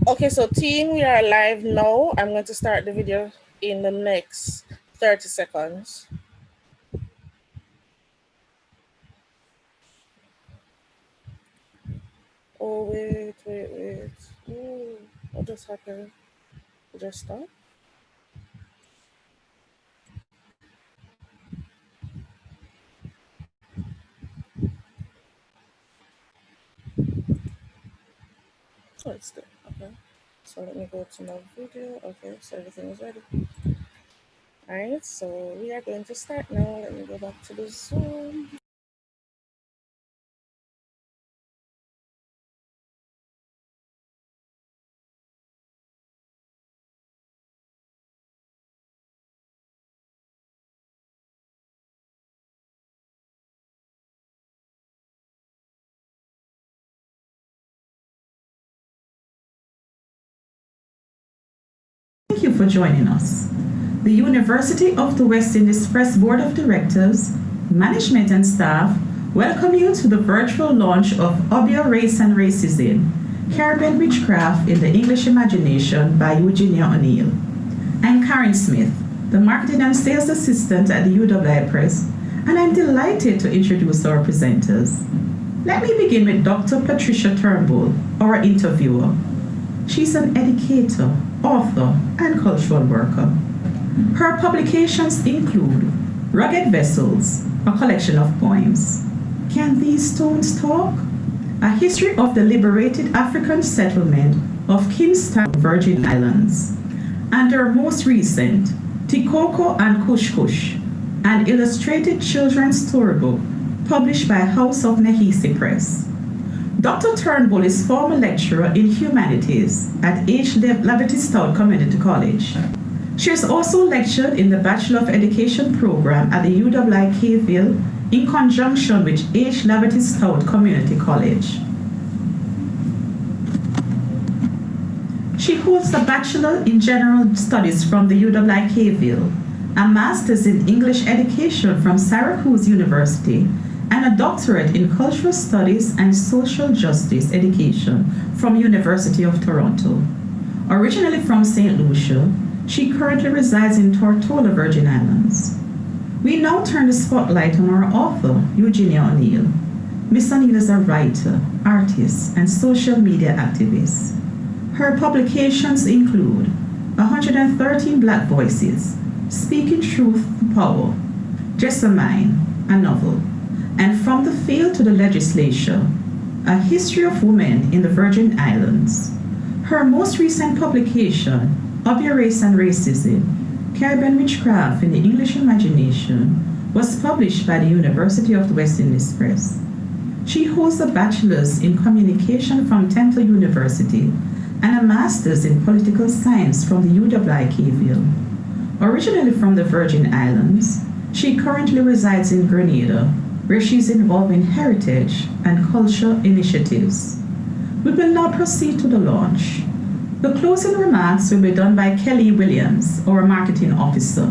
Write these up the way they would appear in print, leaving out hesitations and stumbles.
Okay, so team, we are live now. I'm going to start the video in the next 30 seconds. Oh, wait. Ooh, what just happened? It just stopped? Oh, it's there. Okay. So let me go to my video. Okay, so everything is ready. Alright, so we are going to start now. Let me go back to the Zoom. Thank you for joining us. The University of the West Indies Press Board of Directors, management and staff welcome you to the virtual launch of Obeah Race and Racism, Caribbean Witchcraft in the English Imagination by Eugenia O'Neill. I'm Karen Smith, the Marketing and Sales Assistant at the UWI Press, and I'm delighted to introduce our presenters. Let me begin with Dr. Patricia Turnbull, our interviewer. She's an educator, author, and cultural worker. Her publications include Rugged Vessels, a collection of poems, Can These Stones Talk? A history of the liberated African settlement of Kingsley, Virgin Islands, and her most recent, Tikoko and Kush Kush, an illustrated children's storybook published by House of Nehisi Press. Dr. Turnbull is former lecturer in humanities at H. Laverty Stout Community College. She has also lectured in the Bachelor of Education program at the UWI Caveville in conjunction with H. Laverty Stout Community College. She holds a Bachelor in General Studies from the UWI Caveville, a Master's in English Education from Syracuse University, and a doctorate in Cultural Studies and Social Justice Education from University of Toronto. Originally from St. Lucia, she currently resides in Tortola, Virgin Islands. We now turn the spotlight on our author, Eugenia O'Neill. Miss O'Neill is a writer, artist, and social media activist. Her publications include 113 Black Voices, Speaking Truth to Power, Jessamine, a novel, and From the Field to the Legislature, A History of Women in the Virgin Islands. Her most recent publication, Obeah Race and Racism, Caribbean Witchcraft in the English Imagination, was published by the University of the West Indies Press. She holds a bachelor's in communication from Temple University and a master's in political science from the UWI Caveville. Originally from the Virgin Islands, she currently resides in Grenada, where she is involved in heritage and culture initiatives. We will now proceed to the launch. The closing remarks will be done by Kelly Williams, our marketing officer.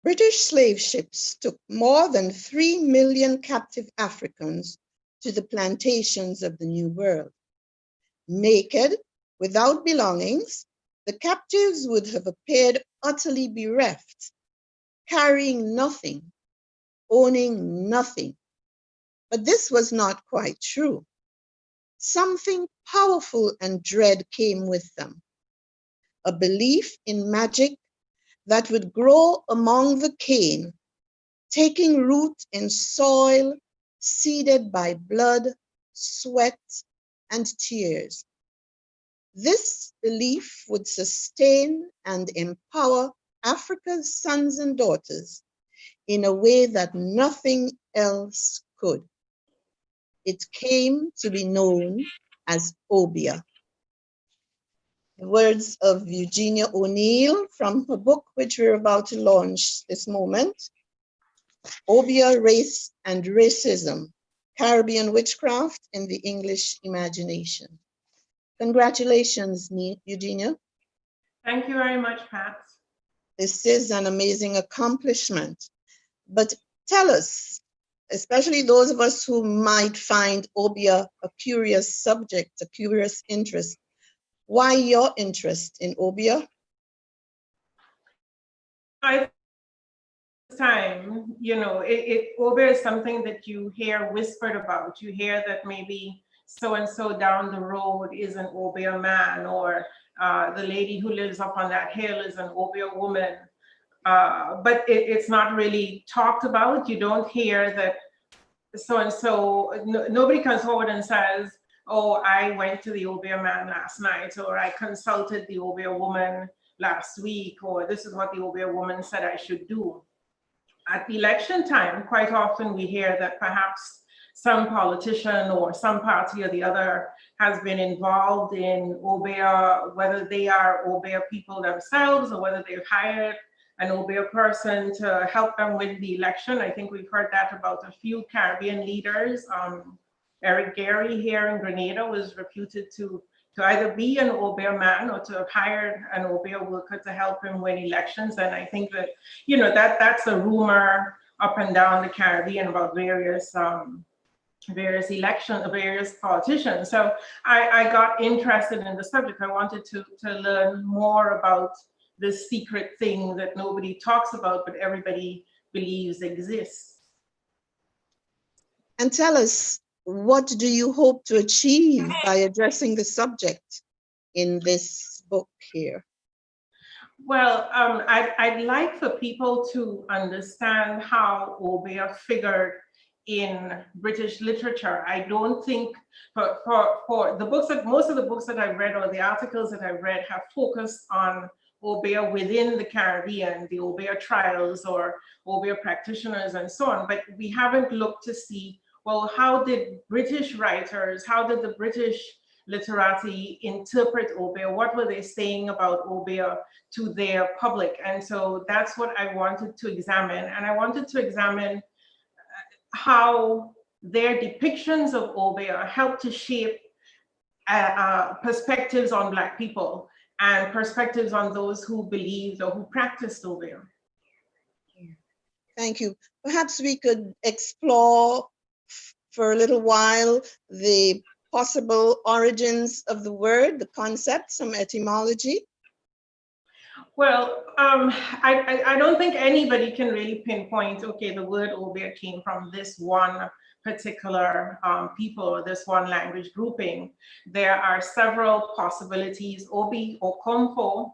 British slave ships took more than 3 million captive Africans to the plantations of the New World. Naked, without belongings, the captives would have appeared utterly bereft, carrying nothing, owning nothing. But this was not quite true. Something powerful and dread came with them, a belief in magic that would grow among the cane, taking root in soil seeded by blood, sweat, and tears. This belief would sustain and empower Africa's sons and daughters in a way that nothing else could. It came to be known as Obeah. The words of Eugenia O'Neill from her book, which we're about to launch this moment, Obeah, Race and Racism, Caribbean Witchcraft in the English Imagination. Congratulations, Eugenia. Thank you very much, Pat. This is an amazing accomplishment. But tell us, especially those of us who might find Obeah a curious subject, a curious interest. Why your interest in Obeah? I time, Obeah is something that you hear whispered about. You hear that maybe so-and-so down the road is an Obeah man, or the lady who lives up on that hill is an Obeah woman. But it's not really talked about. You don't hear that so-and-so, nobody comes forward and says, oh, I went to the Obeah man last night, or I consulted the Obeah woman last week, or this is what the Obeah woman said I should do. At election time, quite often we hear that perhaps some politician or some party or the other has been involved in Obeah, whether they are Obeah people themselves or whether they've hired an Obeah person to help them win the election. I think we've heard that about a few Caribbean leaders. Eric Gary here in Grenada was reputed to either be an Obeah man or to have hired an Obeah worker to help him win elections. And I think that, that's a rumor up and down the Caribbean about various politicians. So I got interested in the subject. I wanted to learn more about this secret thing that nobody talks about, but everybody believes exists. And tell us, what do you hope to achieve by addressing the subject in this book here? Well, I'd like for people to understand how Obeah figured in British literature. I don't think for the books that most of the books that I've read or the articles that I've read have focused on Obeah within the Caribbean, the Obeah trials or Obeah practitioners and so on, but we haven't looked to see, well, how did British writers, how did the British literati interpret Obeah? What were they saying about Obeah to their public? And so that's what I wanted to examine. And I wanted to examine how their depictions of Obeah helped to shape perspectives on Black people and perspectives on those who believed or who practiced Obeah. Thank you. Perhaps we could explore for a little while the possible origins of the word, the concept, some etymology. Well, I don't think anybody can really pinpoint, okay, the word Obeah came from this one particular people or this one language grouping. There are several possibilities. Obi or Komfo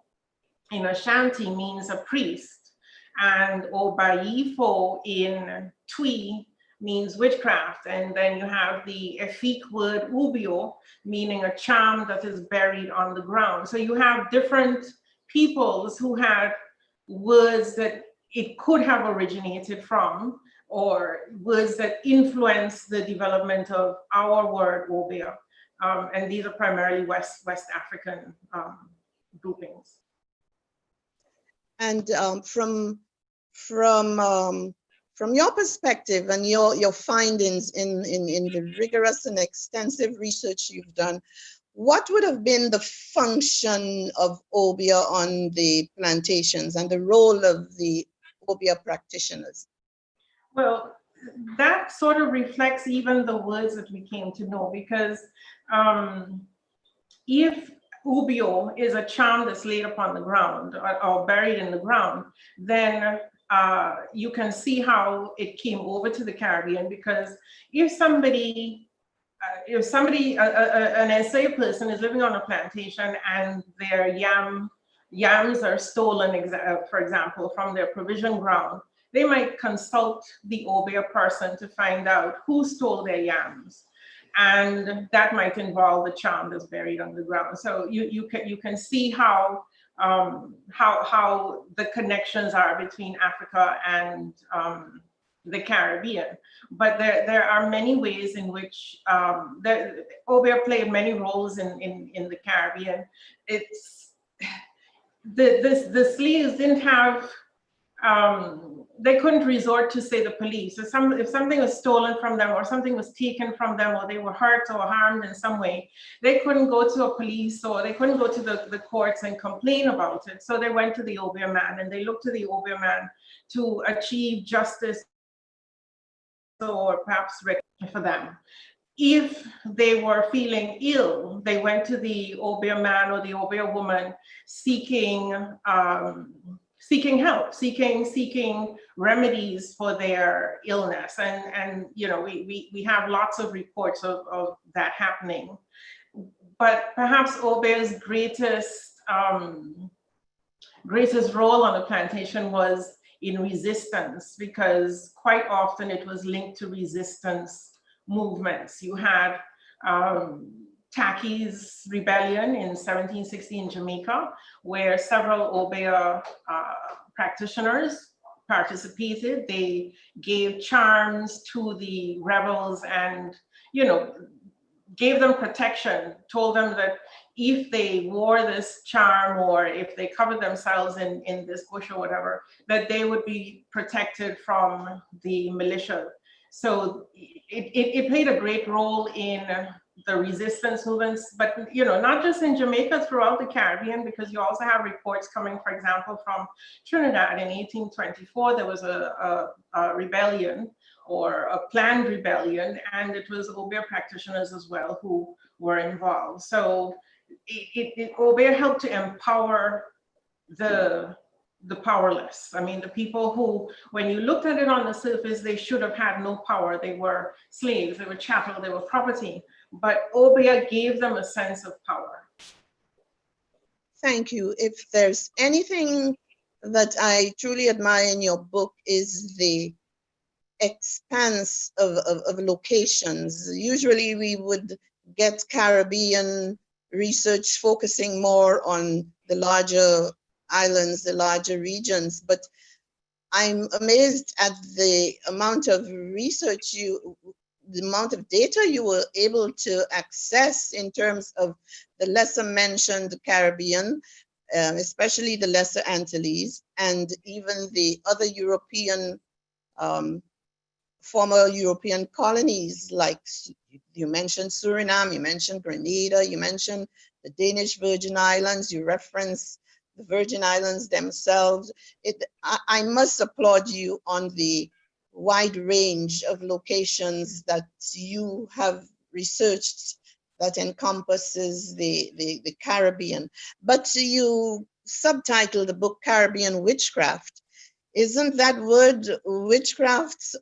in Ashanti means a priest, and Obayifo in Twi means witchcraft. And then you have the Efik word Ubio, meaning a charm that is buried on the ground. So you have different peoples who had words that it could have originated from, or words that influenced the development of our word Obeah. And these are primarily West African groupings. And from your perspective and your findings in the rigorous and extensive research you've done, what would have been the function of Obeah on the plantations and the role of the Obeah practitioners? Well, that sort of reflects even the words that we came to know, because if Ubio is a charm that's laid upon the ground or buried in the ground, then you can see how it came over to the Caribbean, because if somebody, an enslaved person is living on a plantation and their yams are stolen, for example, from their provision ground, they might consult the Obeah person to find out who stole their yams. And that might involve the charm that's buried underground. So you can see how the connections are between Africa and the Caribbean. But there are many ways in which Obeah played many roles in the Caribbean. It's the slaves didn't have, they couldn't resort to, say, the police. If something was stolen from them or something was taken from them or they were hurt or harmed in some way, they couldn't go to a police or they couldn't go to the courts and complain about it. So they went to the Obeah man and they looked to the Obeah man to achieve justice or perhaps for them. If they were feeling ill, they went to the Obeah man or the Obeah woman seeking help, seeking remedies for their illness. And you know, we have lots of reports of that happening. But perhaps Obeah's greatest role on the plantation was in resistance, because quite often it was linked to resistance movements. You had Tacky's rebellion in 1760 in Jamaica, where several Obeah practitioners participated. They gave charms to the rebels and, you know, gave them protection, told them that if they wore this charm or if they covered themselves in this bush or whatever, that they would be protected from the militia. So it played a great role in the resistance movements, but you know, not just in Jamaica, throughout the Caribbean, because you also have reports coming, for example, from Trinidad in 1824. There was a rebellion, or a planned rebellion, and it was Obeah practitioners as well who were involved. So Obeah helped to empower the powerless. I mean, the people who, when you looked at it on the surface, they should have had no power. They were slaves, they were chattel, they were property, but Obeah gave them a sense of power. Thank you. If there's anything that I truly admire in your book is the expanse of locations. Usually we would get Caribbean research focusing more on the larger islands, the larger regions, but I'm amazed at the amount of research the amount of data you were able to access in terms of the lesser mentioned Caribbean, especially the Lesser Antilles, and even the other former European colonies, like you mentioned Suriname, you mentioned Grenada, you mentioned the Danish Virgin Islands, you reference the Virgin Islands themselves. I must applaud you on the wide range of locations that you have researched that encompasses the Caribbean. But you subtitled the book Caribbean Witchcraft. Isn't that word witchcraft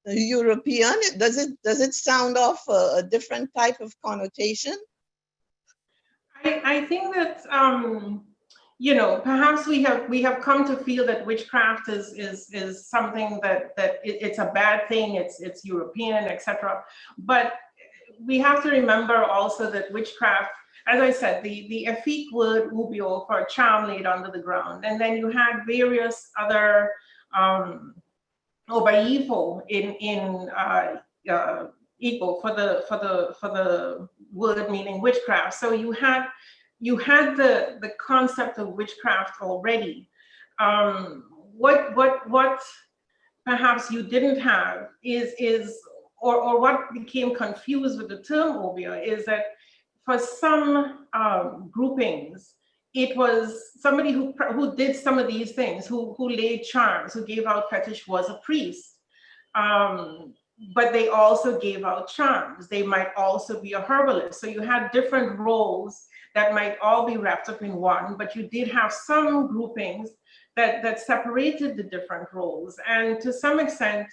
European? Does it sound off a different type of connotation? I think that you know, perhaps we have come to feel that witchcraft is something that it's a bad thing. It's European, etc. But we have to remember also that witchcraft, as I said, the Efik word ubio for a charm laid under the ground, and then you had various other obaifo in Igbo for the word meaning witchcraft. So you had the concept of witchcraft already. What perhaps you didn't have is or what became confused with the term Obeah is that for some groupings, it was somebody who did some of these things, who laid charms, who gave out fetish, was a priest. But they also gave out charms. They might also be a herbalist. So you had different roles that might all be wrapped up in one, but you did have some groupings that separated the different roles. And to some extent,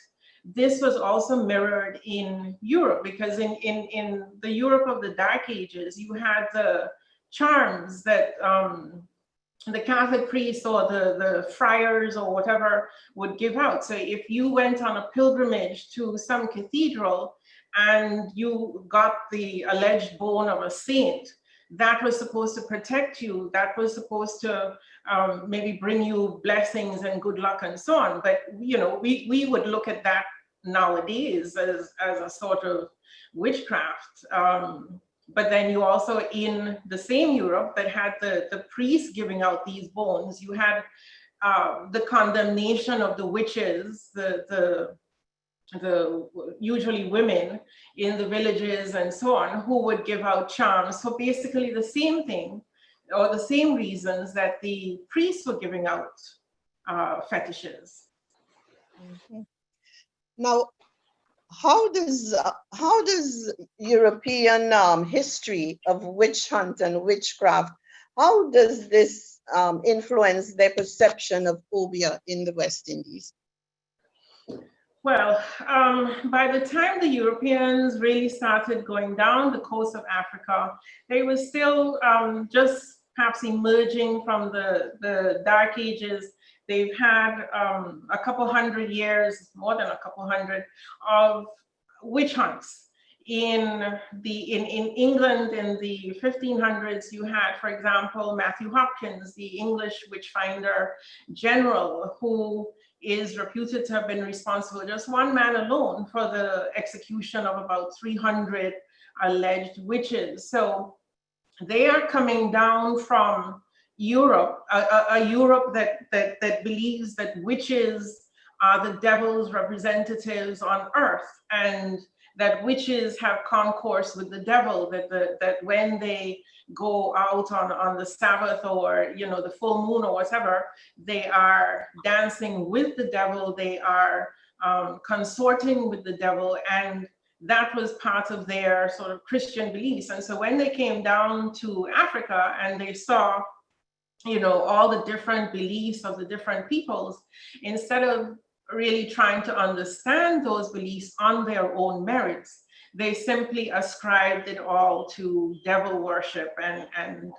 this was also mirrored in Europe, because in the Europe of the Dark Ages, you had the charms that the Catholic priests or the friars or whatever would give out. So if you went on a pilgrimage to some cathedral and you got the alleged bone of a saint, that was supposed to protect you, that was supposed to maybe bring you blessings and good luck and so on. But you know, we would look at that nowadays as a sort of witchcraft. But then you also, in the same Europe that had the priests giving out these bones, you had the condemnation of the witches, the usually women in the villages and so on, who would give out charms. So basically the same thing, or the same reasons that the priests were giving out fetishes. Mm-hmm. Now, how does European history of witch hunt and witchcraft, how does this influence their perception of Obeah in the West Indies? Well, by the time the Europeans really started going down the coast of Africa, they were still just perhaps emerging from the Dark Ages. They've had a couple hundred years, more than a couple hundred, of witch hunts. In England in the 1500s, you had, for example, Matthew Hopkins, the English witch finder general, who is reputed to have been responsible, just one man alone, for the execution of about 300 alleged witches. So they are coming down from Europe, a Europe that believes that witches are the devil's representatives on earth, and that witches have concourse with the devil, that when they go out on the Sabbath or the full moon or whatever, they are dancing with the devil, they are consorting with the devil, and that was part of their sort of Christian beliefs. And so when they came down to Africa and they saw all the different beliefs of the different peoples, instead of really trying to understand those beliefs on their own merits, they simply ascribed it all to devil worship and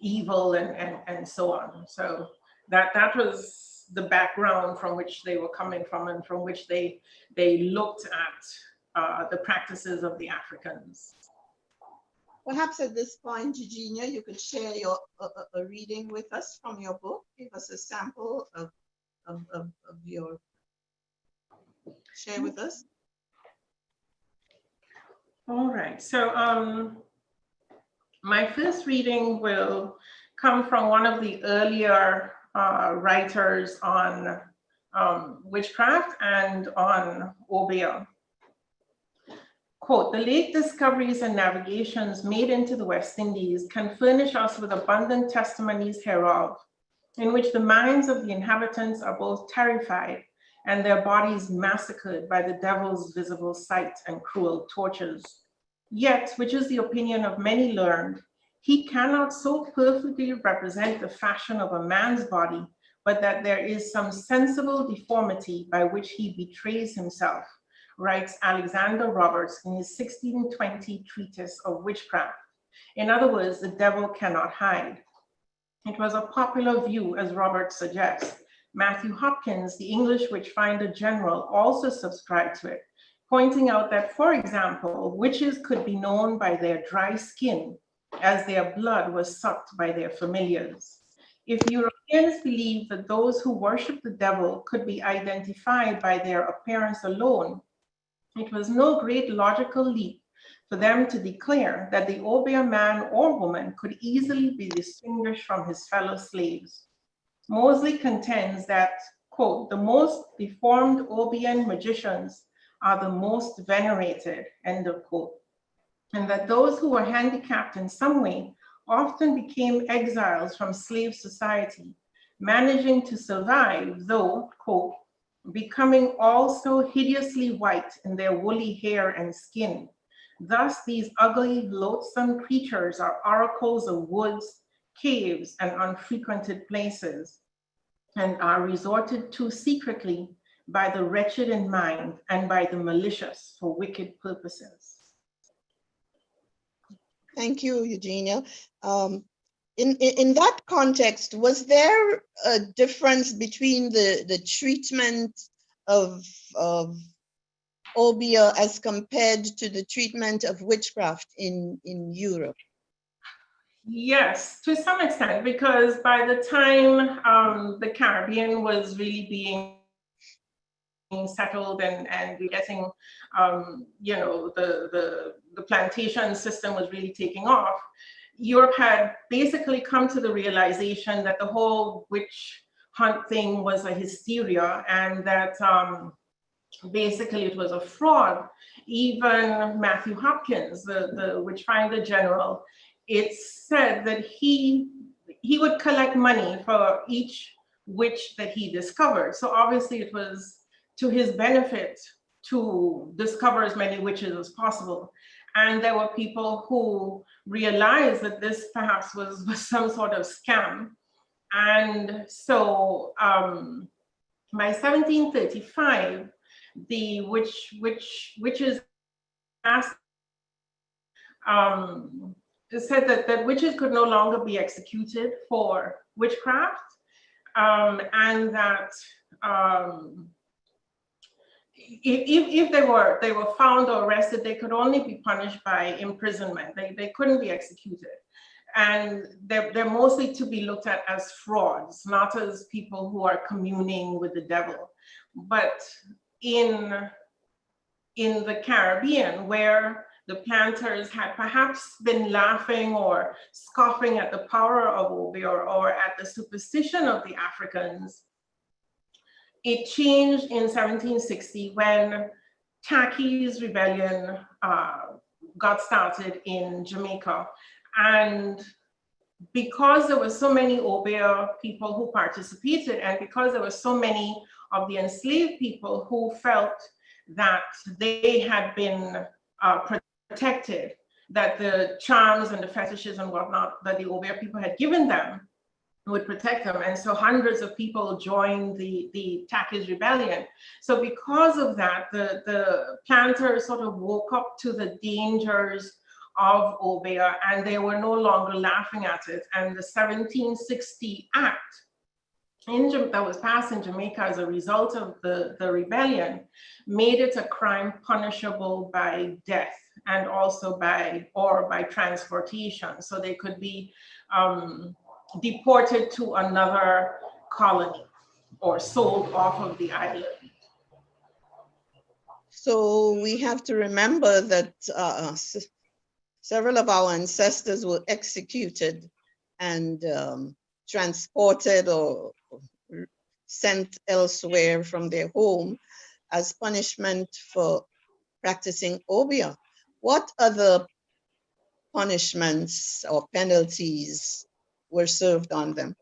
evil and so on. So that was the background from which they were coming from, and from which they looked at the practices of the Africans. Perhaps at this point, Eugenia, you could share your a reading with us from your book. Give us a sample of your, share with us. All right, so my first reading will come from one of the earlier writers on witchcraft and on Obeah. Quote, "The late discoveries and navigations made into the West Indies can furnish us with abundant testimonies hereof, in which the minds of the inhabitants are both terrified and their bodies massacred by the devil's visible sight and cruel tortures. Yet, which is the opinion of many learned, he cannot so perfectly represent the fashion of a man's body, but that there is some sensible deformity by which he betrays himself," writes Alexander Roberts in his 1620 treatise of witchcraft. In other words, the devil cannot hide. It was a popular view, as Roberts suggests. Matthew Hopkins, the English witchfinder general, also subscribed to it, pointing out that, for example, witches could be known by their dry skin, as their blood was sucked by their familiars. If Europeans believed that those who worship the devil could be identified by their appearance alone, it was no great logical leap for them to declare that the Obeah man or woman could easily be distinguished from his fellow slaves. Mosley contends that, quote, "the most deformed Obeah magicians are the most venerated," end of quote, and that those who were handicapped in some way often became exiles from slave society, managing to survive, though, quote, "becoming also hideously white in their woolly hair and skin. Thus these ugly, loathsome creatures are oracles of woods, caves, and unfrequented places, and are resorted to secretly by the wretched in mind and by the malicious for wicked purposes." Thank you, Eugenia. In that context, was there a difference between the treatment of Obeah as compared to the treatment of witchcraft in Europe? Yes, to some extent, because by the time the Caribbean was really being settled and getting, the plantation system was really taking off, Europe had basically come to the realization that the whole witch hunt thing was a hysteria, and that basically it was a fraud. Even Matthew Hopkins, the witchfinder general, it's said that he would collect money for each witch that he discovered. So obviously it was to his benefit to discover as many witches as possible. And there were people who realized that this perhaps was some sort of scam. And so by 1735, the witches asked, said that witches could no longer be executed for witchcraft, and that if they were found or arrested, they could only be punished by imprisonment. They couldn't be executed. And they're mostly to be looked at as frauds, not as people who are communing with the devil. But in the Caribbean, where the planters had perhaps been laughing or scoffing at the power of Obeah or at the superstition of the Africans, it changed in 1760 when Tacky's rebellion got started in Jamaica. And because there were so many Obeah people who participated, and because there were so many of the enslaved people who felt that they had been protected, that the charms and the fetishes and whatnot that the Obeah people had given them would protect them. And so hundreds of people joined the Tacky's rebellion. So because of that, the planters sort of woke up to the dangers of Obeah, and they were no longer laughing at it. And the 1760 Act that was passed in Jamaica as a result of the rebellion made it a crime punishable by death and also by transportation. So they could be deported to another colony or sold off of the island. So we have to remember that several of our ancestors were executed and transported or sent elsewhere from their home as punishment for practicing Obeah. What other punishments or penalties were served on them?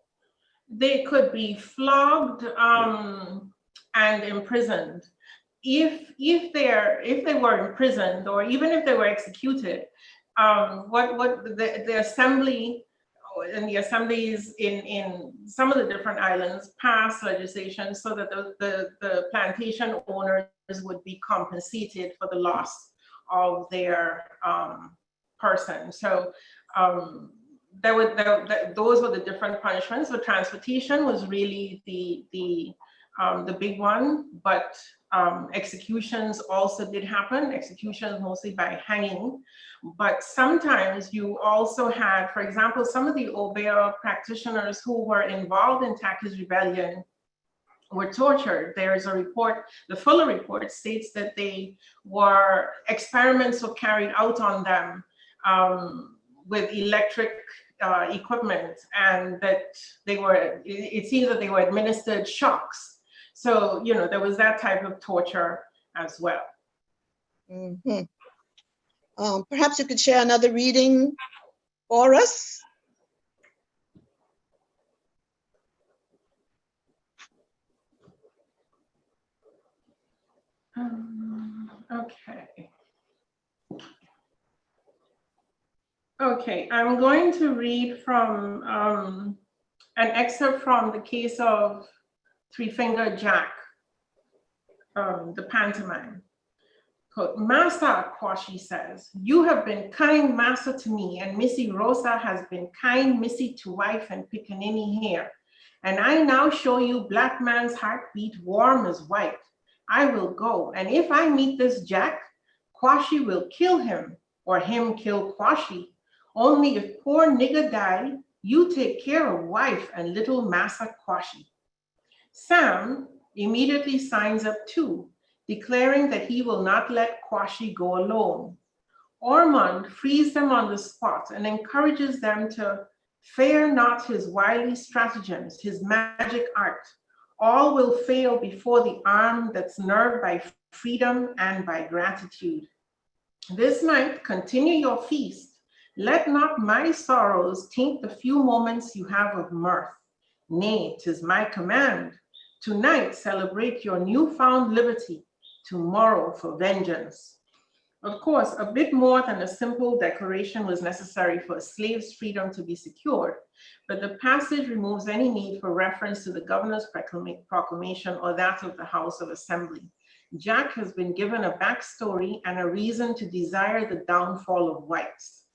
They could be flogged and imprisoned. If they were imprisoned, or even if they were executed, the assembly and the assemblies in some of the different islands passed legislation so that the plantation owners would be compensated for the loss of their person. So those were the different punishments. The transportation was really the big one, but executions also did happen, executions mostly by hanging. But sometimes you also had, for example, some of the Obeah practitioners who were involved in Tacky's rebellion were tortured. There's a report, the Fuller report states that experiments were carried out on them with electric equipment, and that it seems that they were administered shocks. So, there was that type of torture as well. Mm-hmm. Perhaps you could share another reading for us. Okay. Okay, I'm going to read from an excerpt from the case of Three-Fingered Jack, the pantomime. Quote, "Master," Quashie says, "you have been kind master to me, and Missy Rosa has been kind missy to wife and pickaninny here. And I now show you black man's heartbeat warm as white. I will go, and if I meet this Jack, Quashie will kill him, or him kill Quashie. Only if poor nigger die, you take care of wife and little massa Quashie." Sam immediately signs up too, declaring that he will not let Quashie go alone. Ormond frees them on the spot and encourages them to fear not his wily stratagems, his magic art. All will fail before the arm that's nerved by freedom and by gratitude. This night, continue your feast. Let not my sorrows taint the few moments you have of mirth. Nay, 'tis my command. Tonight, celebrate your newfound liberty. tomorrow for vengeance. Of course, a bit more than a simple declaration was necessary for a slave's freedom to be secured, but the passage removes any need for reference to the governor's proclamation or that of the House of Assembly. Jack has been given a backstory and a reason to desire the downfall of whites.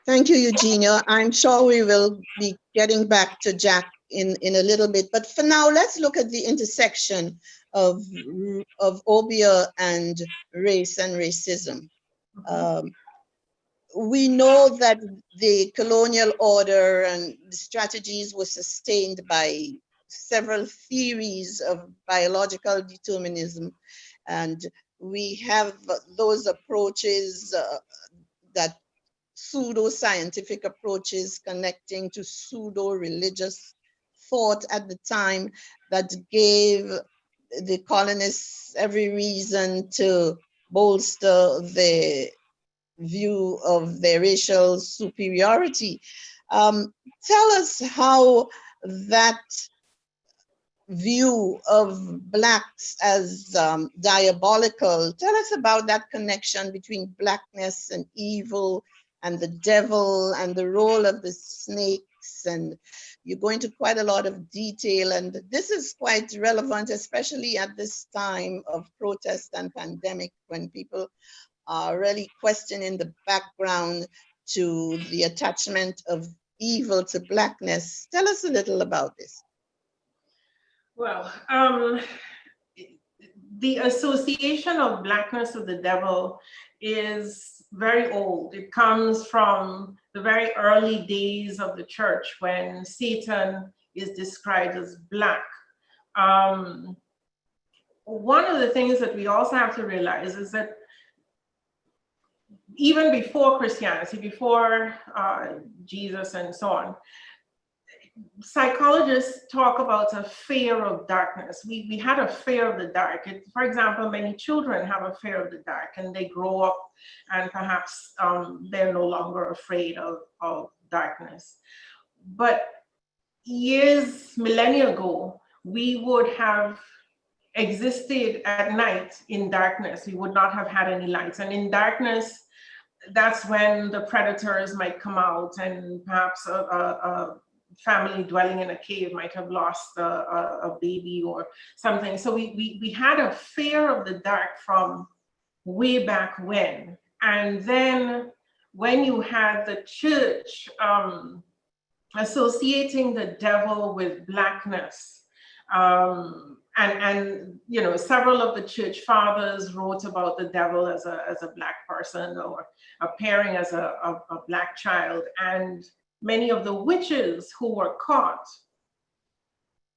Thank you, Eugenia. I'm sure we will be getting back to Jack in a little bit, but for now, let's look at the intersection of Obeah and race and racism. We know that the colonial order and the strategies were sustained by several theories of biological determinism, and we have those approaches that pseudo-scientific approaches connecting to pseudo-religious thought at the time that gave the colonists every reason to bolster the view of their racial superiority. Tell us how that view of Blacks as diabolical, tell us about that connection between Blackness and evil and the devil and the role of the snakes, and you go into quite a lot of detail, and this is quite relevant, especially at this time of protest and pandemic when people are really questioning the background to the attachment of evil to Blackness. Tell us a little about this. Well, the association of Blackness with the devil is very old. It comes from the very early days of the church when Satan is described as black. One of the things that we also have to realize is that even before Christianity, before Jesus and so on, psychologists talk about a fear of darkness. We had a fear of the dark. For example, many children have a fear of the dark and they grow up and perhaps they're no longer afraid of darkness. But years, millennia ago, we would have existed at night in darkness. We would not have had any lights. And in darkness, that's when the predators might come out, and perhaps a family dwelling in a cave might have lost a baby or something. So we had a fear of the dark from way back when. And then when you had the church associating the devil with blackness, and you know, several of the church fathers wrote about the devil as a black person or appearing as a black child, and many of the witches who were caught,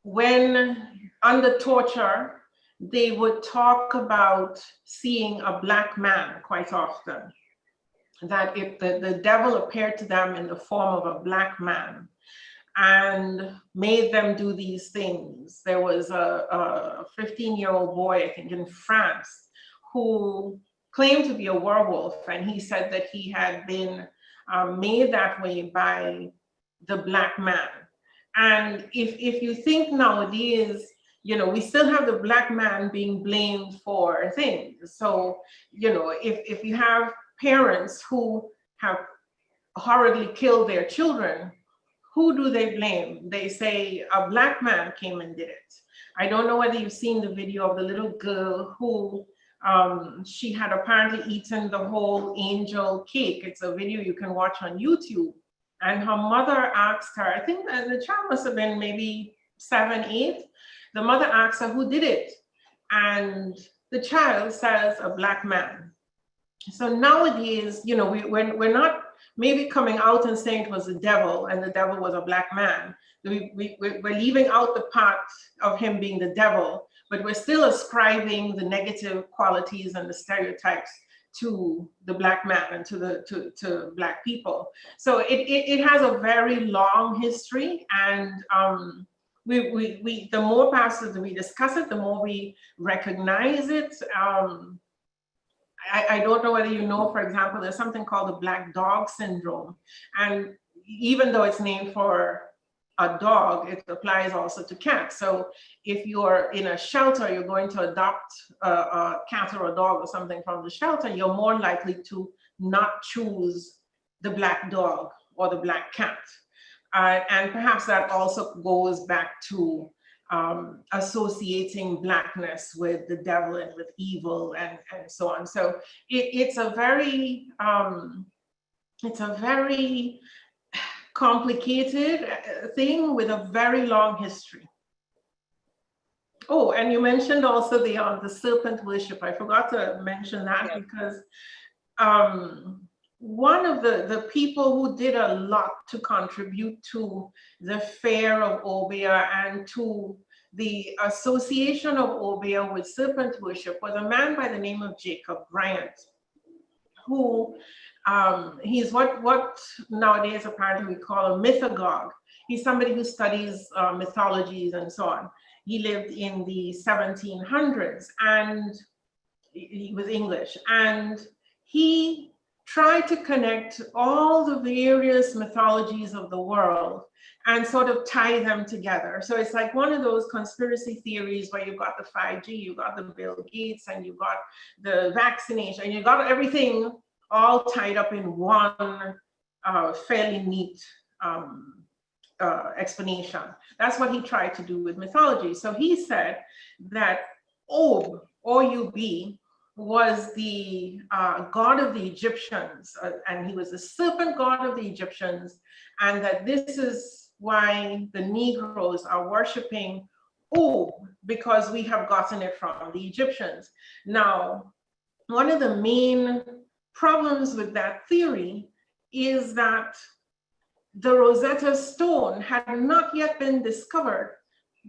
when under torture, they would talk about seeing a black man quite often, that if the devil appeared to them in the form of a black man and made them do these things. There was a 15-year-old boy, I think in France, who claimed to be a werewolf, and he said that he had been made that way by the black man. And if you think nowadays, you know, we still have the black man being blamed for things. So, you know, if you have parents who have horribly killed their children, who do they blame? They say a black man came and did it. I don't know whether you've seen the video of the little girl who she had apparently eaten the whole angel cake. It's a video you can watch on YouTube. And her mother asked her, I think the child must have been maybe 7, 8. The mother asked her, who did it? And the child says, a black man. So nowadays, you know, we're not maybe coming out and saying it was the devil and the devil was a black man. We're leaving out the part of him being the devil, but we're still ascribing the negative qualities and the stereotypes to the black man and to black people. So it has a very long history, and the more passages we discuss it, the more we recognize it. I don't know whether you know, for example, there's something called the black dog syndrome. And even though it's named for a dog, it applies also to cats. So if you're in a shelter, you're going to adopt a cat or a dog or something from the shelter, you're more likely to not choose the black dog or the black cat. And perhaps that also goes back to associating blackness with the devil and with evil and so on. So it's a very complicated thing with a very long history. Oh, and you mentioned also the serpent worship. I forgot to mention that because one of the people who did a lot to contribute to the fair of Obeah and to the association of Obeah with serpent worship was a man by the name of Jacob Bryant, who he's what nowadays apparently we call a mythagogue. He's somebody who studies mythologies and so on. He lived in the 1700s and he was English, and he tried to connect all the various mythologies of the world and sort of tie them together. So it's like one of those conspiracy theories where you've got the 5G, you've got the Bill Gates, and you've got the vaccination, and you've got everything all tied up in one fairly neat explanation. That's what he tried to do with mythology. So he said that Ob, O-U-B, was the god of the Egyptians, and he was the serpent god of the Egyptians, and that this is why the Negroes are worshiping Ob, because we have gotten it from the Egyptians. Now, one of the main problems with that theory is that the Rosetta Stone had not yet been discovered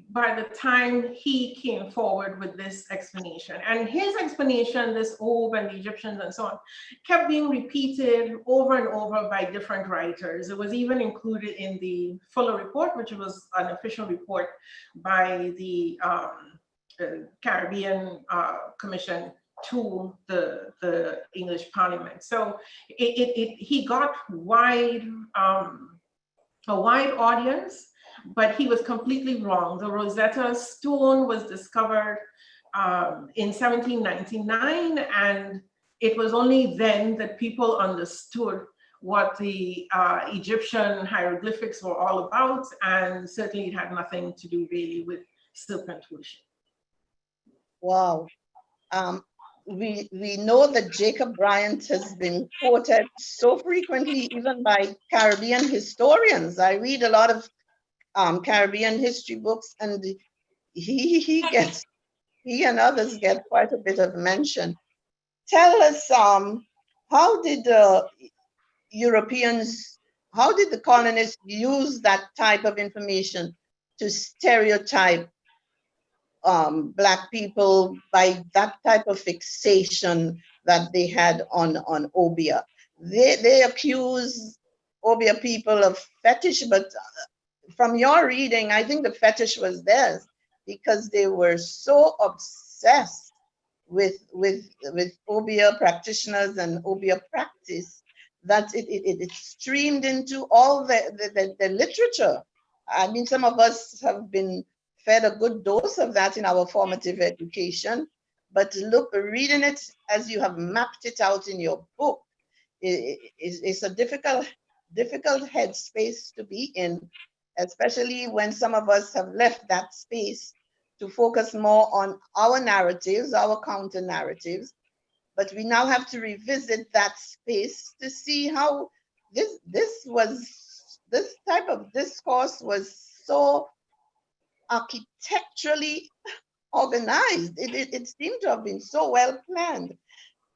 by the time he came forward with this explanation. And his explanation, this Ob and the Egyptians and so on, kept being repeated over and over by different writers. It was even included in the Fuller Report, which was an official report by the Caribbean Commission to the English Parliament. So he got a wide audience, but he was completely wrong. The Rosetta Stone was discovered in 1799, and it was only then that people understood what the Egyptian hieroglyphics were all about, and certainly it had nothing to do really with serpent worship. Wow. We know that Jacob Bryant has been quoted so frequently, even by Caribbean historians. I read a lot of Caribbean history books, and he and others get quite a bit of mention. Tell us, how did the Europeans, how did the colonists use that type of information to stereotype Black people by that type of fixation that they had on Obeah? They accuse Obeah people of fetish, but from your reading, I think the fetish was theirs because they were so obsessed with Obeah practitioners and Obeah practice that it streamed into all the literature. I mean, some of us have been fed a good dose of that in our formative education, but reading it as you have mapped it out in your book, it's a difficult headspace to be in, especially when some of us have left that space to focus more on our narratives, our counter narratives. But we now have to revisit that space to see how this type of discourse was so architecturally organized. It seemed to have been so well planned.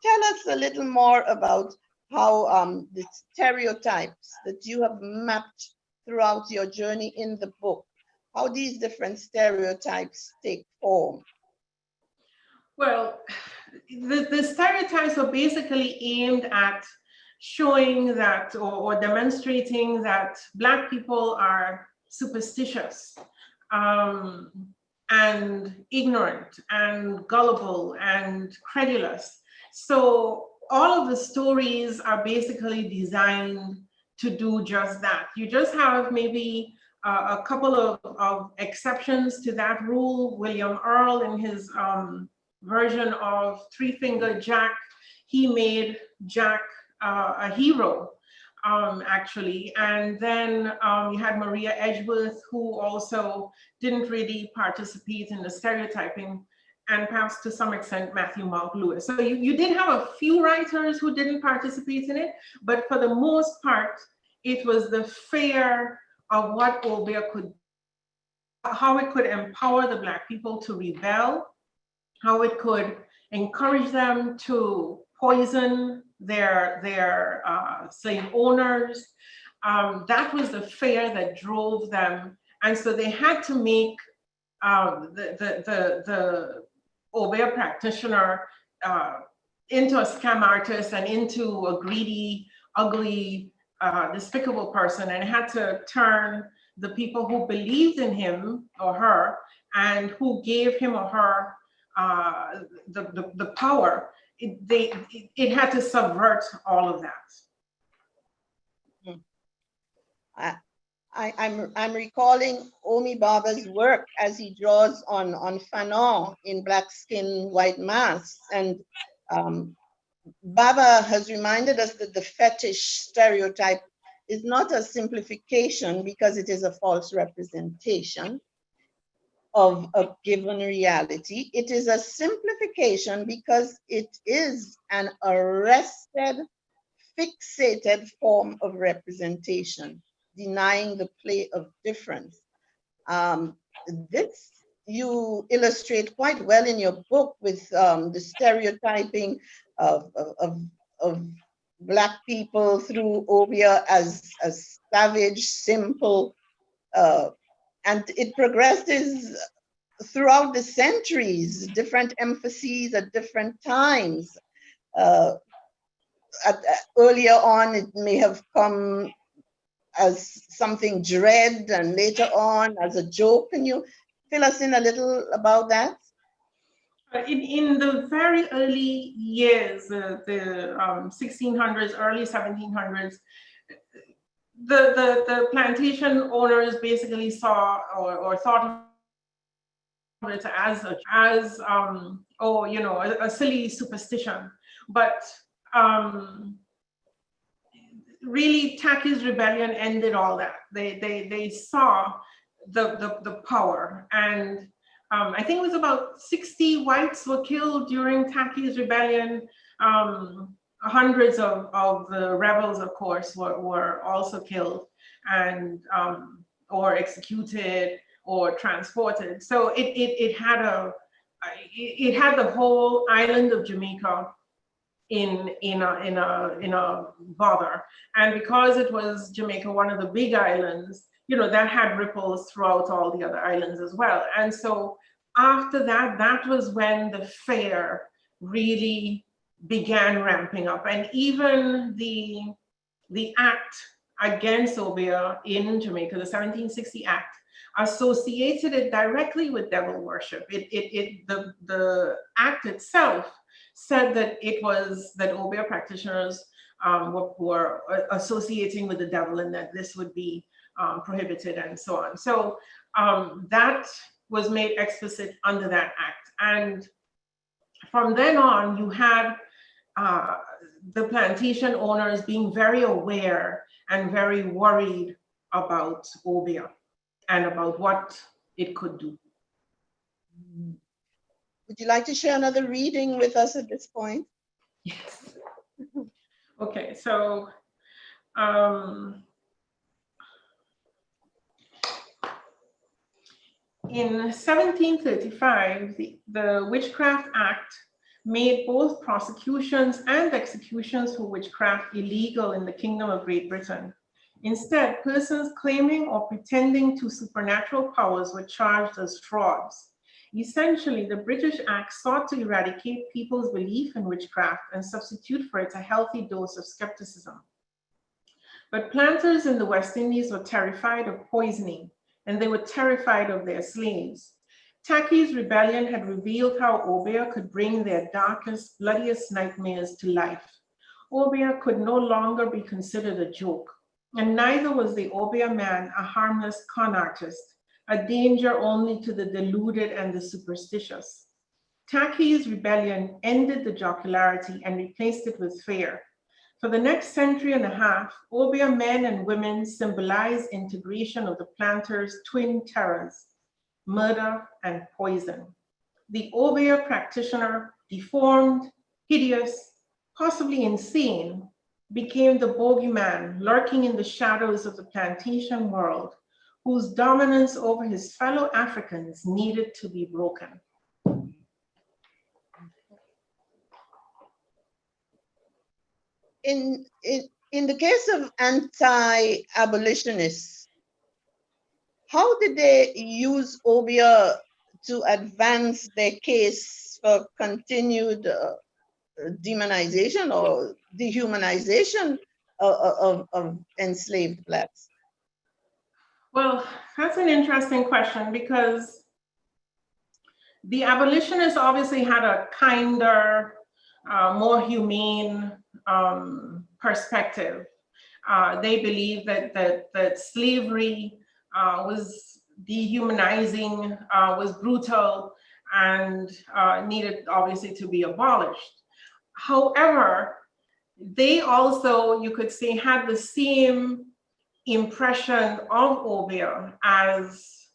Tell us a little more about how the stereotypes that you have mapped throughout your journey in the book, how these different stereotypes take form. Well, the stereotypes are basically aimed at showing that or demonstrating that Black people are superstitious and ignorant and gullible and credulous. So all of the stories are basically designed to do just that. You just have maybe a couple of exceptions to that rule. William Earl, in his version of Three-Fingered Jack, he made Jack a hero, actually. And then you had Maria Edgeworth, who also didn't really participate in the stereotyping, and perhaps to some extent Matthew Mark Lewis. So you did have a few writers who didn't participate in it, but for the most part, it was the fear of what Obeah could, how it could empower the Black people to rebel, how it could encourage them to poison their slave owners. That was the fear that drove them. And so they had to make the Obeah practitioner into a scam artist and into a greedy, ugly, despicable person, and had to turn the people who believed in him or her and who gave him or her the power. It had to subvert all of that. I'm recalling Omi Baba's work as he draws on Fanon in Black Skin, White Masks. And Baba has reminded us that the fetish stereotype is not a simplification because it is a false representation of a given reality. It is a simplification because it is an arrested, fixated form of representation, denying the play of difference. This you illustrate quite well in your book with the stereotyping of Black people through Obeah as savage, simple, and it progresses throughout the centuries, different emphases at different times. Earlier on, it may have come as something dread, and later on as a joke. Can you fill us in a little about that? In the very early years, the 1600s, early 1700s, the plantation owners basically saw or thought of it as a silly superstition. But really, Tacky's rebellion ended all that. They saw the power, and I think it was about 60 whites were killed during Tacky's rebellion. Hundreds of the rebels, of course, were also killed and or executed or transported. So it had the whole island of Jamaica in a bother. And because it was Jamaica, one of the big islands, that had ripples throughout all the other islands as well. And so after that, that was when the fear really began ramping up. And even the act against Obeah in Jamaica, the 1760 Act, associated it directly with devil worship. The act itself said that it was that Obeah practitioners were associating with the devil, and that this would be prohibited and so on. So that was made explicit under that act. And from then on, you had the plantation owners being very aware and very worried about Obeah and about what it could do. Would you like to share another reading with us at this point? Yes. Okay, so in 1735, the Witchcraft Act made both prosecutions and executions for witchcraft illegal in the Kingdom of Great Britain. Instead, persons claiming or pretending to supernatural powers were charged as frauds. Essentially, the British Act sought to eradicate people's belief in witchcraft and substitute for it a healthy dose of skepticism. But planters in the West Indies were terrified of poisoning, and they were terrified of their slaves. Tacky's rebellion had revealed how Obeah could bring their darkest, bloodiest nightmares to life. Obeah could no longer be considered a joke. and neither was the Obeah man a harmless con artist, a danger only to the deluded and the superstitious. Taki's rebellion ended the jocularity and replaced it with fear. For the next century and a half, Obeah men and women symbolized integration of the planters' twin terrors, murder and poison. The Obeah practitioner, deformed, hideous, possibly insane, became the bogeyman lurking in the shadows of the plantation world, whose dominance over his fellow Africans needed to be broken. In the case of anti-abolitionists, how did they use Obeah to advance their case for continued demonization or dehumanization of enslaved Blacks? Well, that's an interesting question because the abolitionists obviously had a kinder, more humane perspective. They believed that slavery was dehumanizing, was brutal, and needed obviously to be abolished. However, they also, you could say, had the same impression of Obeah as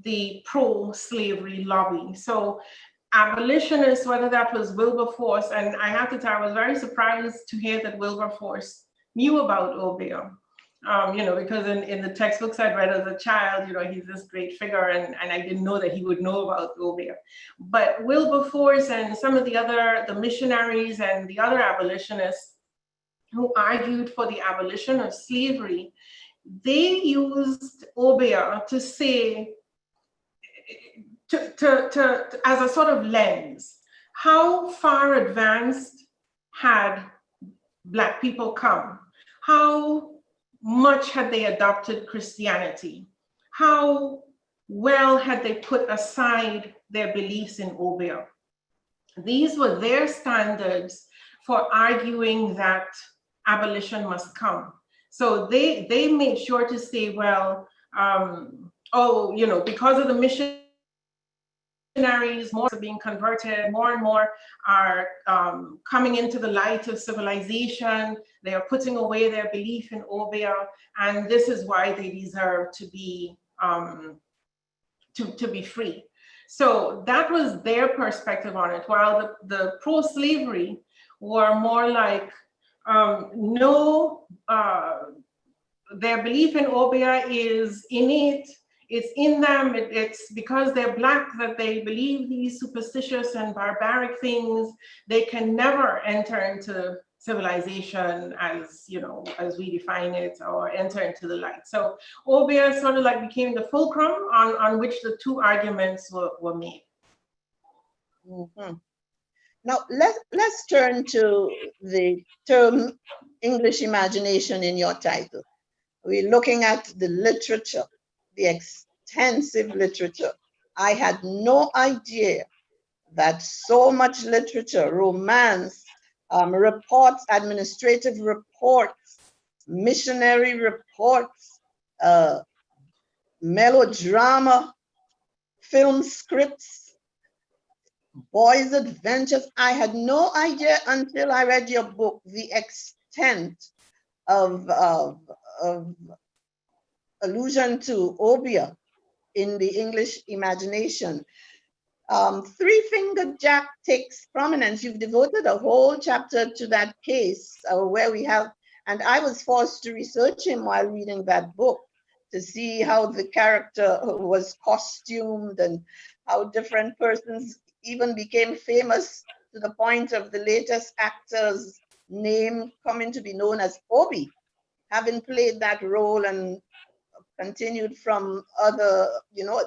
the pro-slavery lobby. So abolitionists, whether that was Wilberforce, and I have to tell, I was very surprised to hear that Wilberforce knew about Obeah. Because in the textbooks I'd read as a child, he's this great figure, and I didn't know that he would know about Obeah. But Wilberforce and some of the missionaries and the other abolitionists who argued for the abolition of slavery, they used Obeah to say, as a sort of lens, how far advanced had Black people come? How much had they adopted Christianity? How well had they put aside their beliefs in Obeah? These were their standards for arguing that abolition must come. So they made sure to say, well, because of the missionaries, more are being converted, more and more are coming into the light of civilization. They are putting away their belief in Obeah, and this is why they deserve to be free. So that was their perspective on it, while the pro-slavery were more like, no, their belief in Obeah is innate. It's in them. It's because they're Black that they believe these superstitious and barbaric things. They can never enter into civilization as we define it, or enter into the light. So Obeah sort of like became the fulcrum on which the two arguments were made. Mm-hmm. Now let's turn to the term English imagination in your title. We're looking at the literature, the extensive literature. I had no idea that so much literature, romance, reports, administrative reports, missionary reports, melodrama, film scripts, boys' adventures. I had no idea until I read your book, the extent of allusion to Obeah in the English imagination. Three-Fingered Jack takes prominence. You've devoted a whole chapter to that case where we have, and I was forced to research him while reading that book to see how the character was costumed and how different persons even became famous to the point of the latest actor's name coming to be known as Obeah, having played that role and continued from other,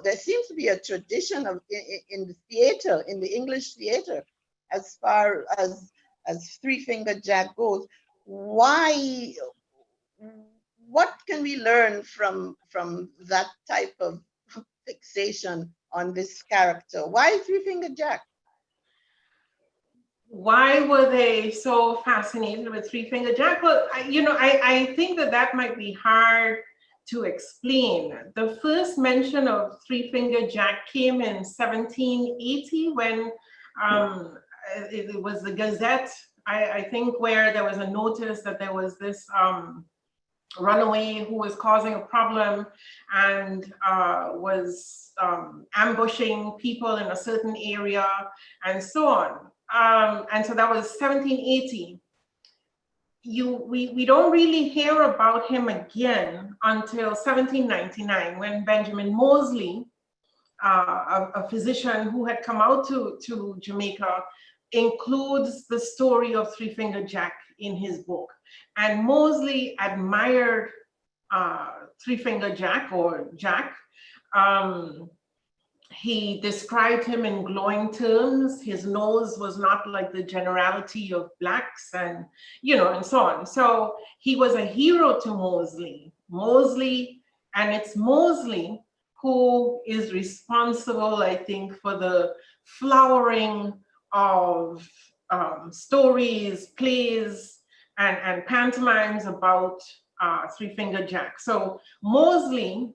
there seems to be a tradition of in the theater, in the English theater, as far as Three-Fingered Jack goes. Why? What can we learn from that type of fixation on this character? Why Three-Fingered Jack? why were they so fascinated with Three Finger Jack? Well, I think that might be hard to explain. The first mention of Three Finger Jack came in 1780 when it was the Gazette, I think, where there was a notice that there was this runaway who was causing a problem and was ambushing people in a certain area and so on. And so that was 1780. We don't really hear about him again until 1799 when Benjamin Moseley, a physician who had come out to Jamaica, includes the story of Three Finger Jack in his book. And Moseley admired Three Finger Jack or Jack. He described him in glowing terms. His nose was not like the generality of blacks and, and so on. So he was a hero to Moseley. And it's Moseley who is responsible, I think, for the flowering of stories, plays, and pantomimes about Three Finger Jack. So Moseley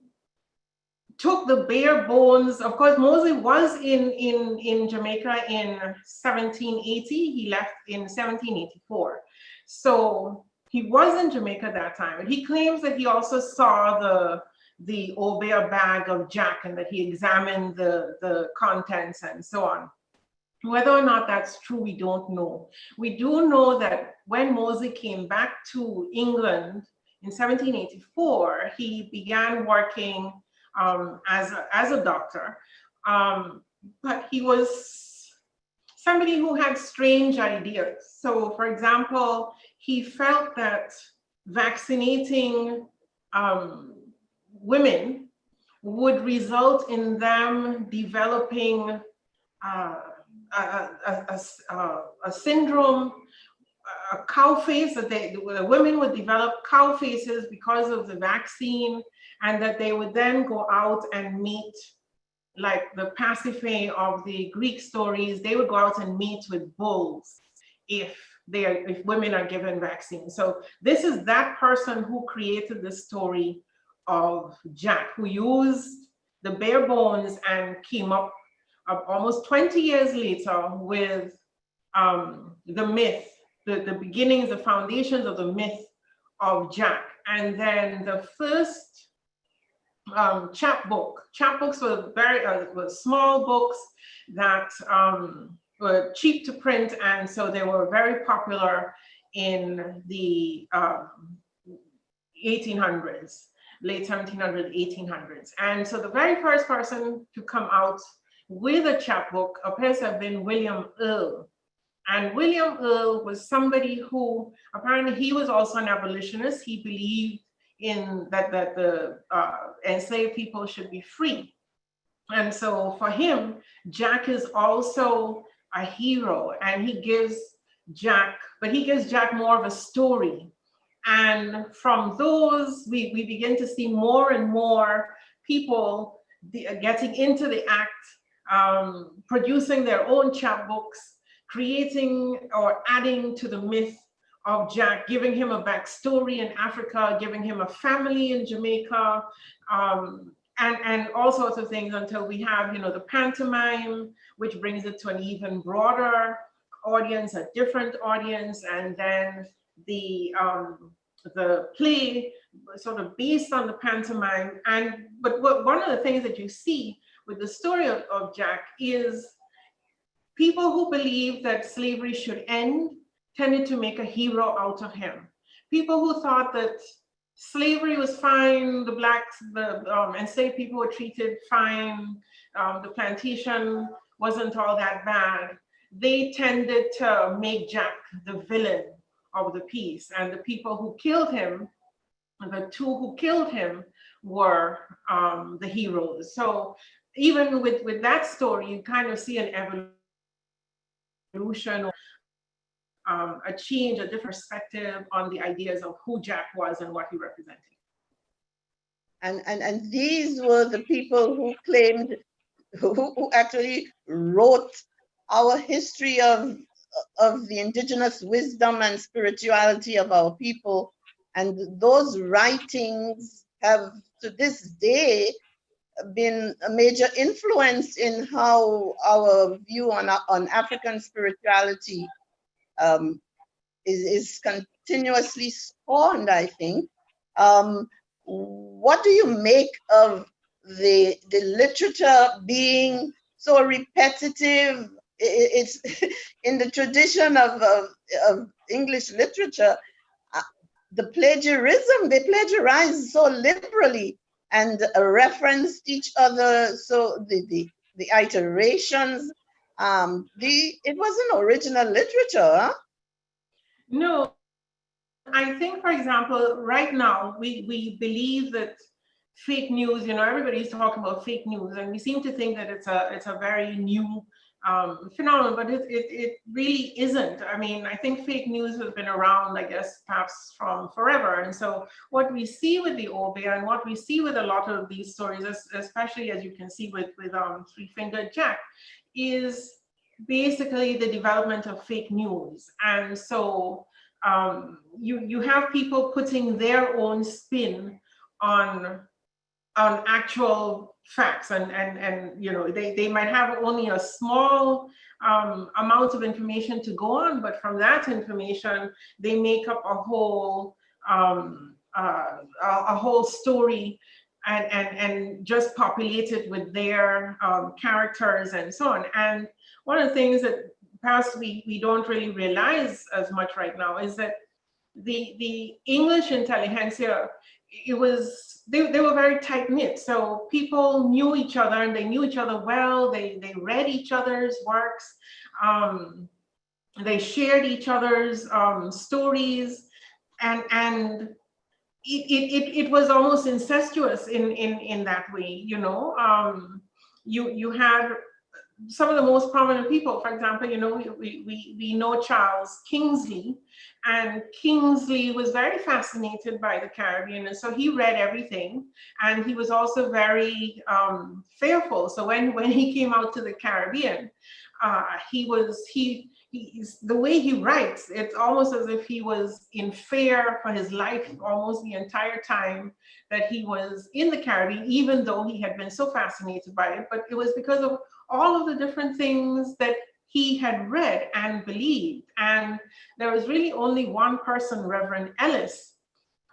took the bare bones. Of course, Moseley was in Jamaica in 1780. He left in 1784. So he was in Jamaica that time. And he claims that he also saw the Obeah bag of Jack and that he examined the contents and so on. Whether or not that's true, we don't know. We do know that when Moseley came back to England in 1784, he began working as a doctor, but he was somebody who had strange ideas. So, for example, he felt that vaccinating women would result in them developing a syndrome, a cow face, that the women would develop cow faces because of the vaccine, and that they would then go out and meet, like the Pasiphae of the Greek stories, they would go out and meet with bulls if women are given vaccines. So this is that person who created the story of Jack, who used the bare bones and came up almost 20 years later with the myth, the beginnings, the foundations of the myth of Jack. And then the first chapbooks were small books that were cheap to print, and so they were very popular in the 1800s, late 1700s, 1800s. And so the very first person to come out with a chapbook appears to have been William Earl. And William Earl was somebody who, apparently he was also an abolitionist. He believed in that the enslaved people should be free. And so for him, Jack is also a hero, and he gives Jack more of a story. And from those, we begin to see more and more people getting into the act, producing their own chapbooks, creating or adding to the myth of Jack, giving him a backstory in Africa, giving him a family in Jamaica, and all sorts of things, until we have, the pantomime, which brings it to an even broader audience, a different audience, and then the play sort of based on the pantomime. But one of the things that you see with the story of Jack is people who believed that slavery should end tended to make a hero out of him. People who thought that slavery was fine, the blacks, the enslaved people were treated fine, the plantation wasn't all that bad, they tended to make Jack the villain of the piece. And the people who killed him, the two who killed him, were the heroes. So even with that story, you kind of see an evolution, a change, a different perspective on the ideas of who Jack was and what he represented. And these were the people who claimed, who actually wrote our history of of the indigenous wisdom and spirituality of our people. And those writings have to this day been a major influence in how our view on African spirituality um, is continuously spawned, I think. What do you make of the literature being so repetitive? It's in the tradition of English literature, uh, the plagiarism, they plagiarize so liberally and referenced each other. So the iterations, it wasn't original literature, huh? No, I think, for example, right now, we believe that fake news, everybody's talking about fake news, and we seem to think that it's a very new phenomenon, but it really isn't. I mean, I think fake news has been around, I guess, perhaps from forever. And so what we see with the Obeah and what we see with a lot of these stories, especially as you can see with Three-Fingered Jack, is basically the development of fake news. And so you have people putting their own spin on actual facts, and they might have only a small amount of information to go on, but from that information they make up a whole story, and just populate it with their characters and so on. And one of the things that perhaps we don't really realize as much right now is that the English intelligentsia, they were very tight knit. So people knew each other, and they knew each other well. They read each other's works. They shared each other's stories, and it was almost incestuous in that way. You had some of the most prominent people. For example, we know Charles Kingsley, and Kingsley was very fascinated by the Caribbean, and so he read everything, and he was also very fearful. So when he came out to the Caribbean, he's the way he writes, it's almost as if he was in fear for his life almost the entire time that he was in the Caribbean, even though he had been so fascinated by it. But it was because of all of the different things that he had read and believed. And there was really only one person, Reverend Ellis,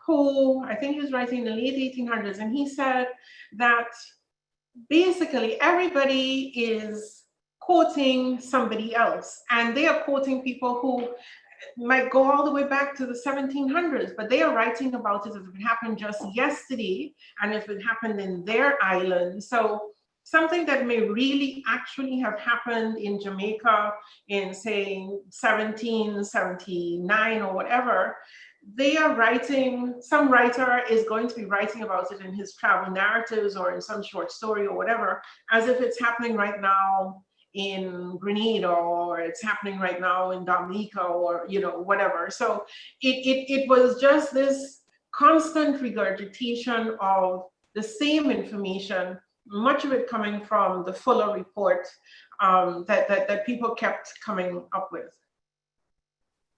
who I think he was writing in the late 1800s, and he said that basically everybody is quoting somebody else, and they are quoting people who might go all the way back to the 1700s, but they are writing about it as if it happened just yesterday, and if it happened in their island. So something that may really actually have happened in Jamaica in, say, 1779 or whatever, they are writing, some writer is going to be writing about it in his travel narratives or in some short story or whatever, as if it's happening right now in Grenada, or it's happening right now in Dominica, or whatever. So it was just this constant regurgitation of the same information, much of it coming from the Fuller report, that people kept coming up with.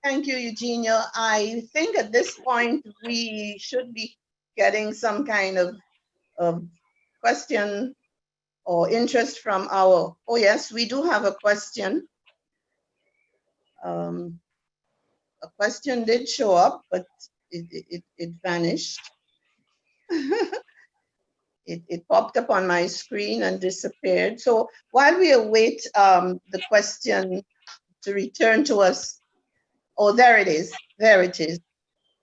Thank you, Eugenia. I think at this point we should be getting some kind of question or interest from our, oh yes, we do have a question. A question did show up, but it vanished. It popped up on my screen and disappeared. So while we await the question to return to us, oh, there it is. There it is.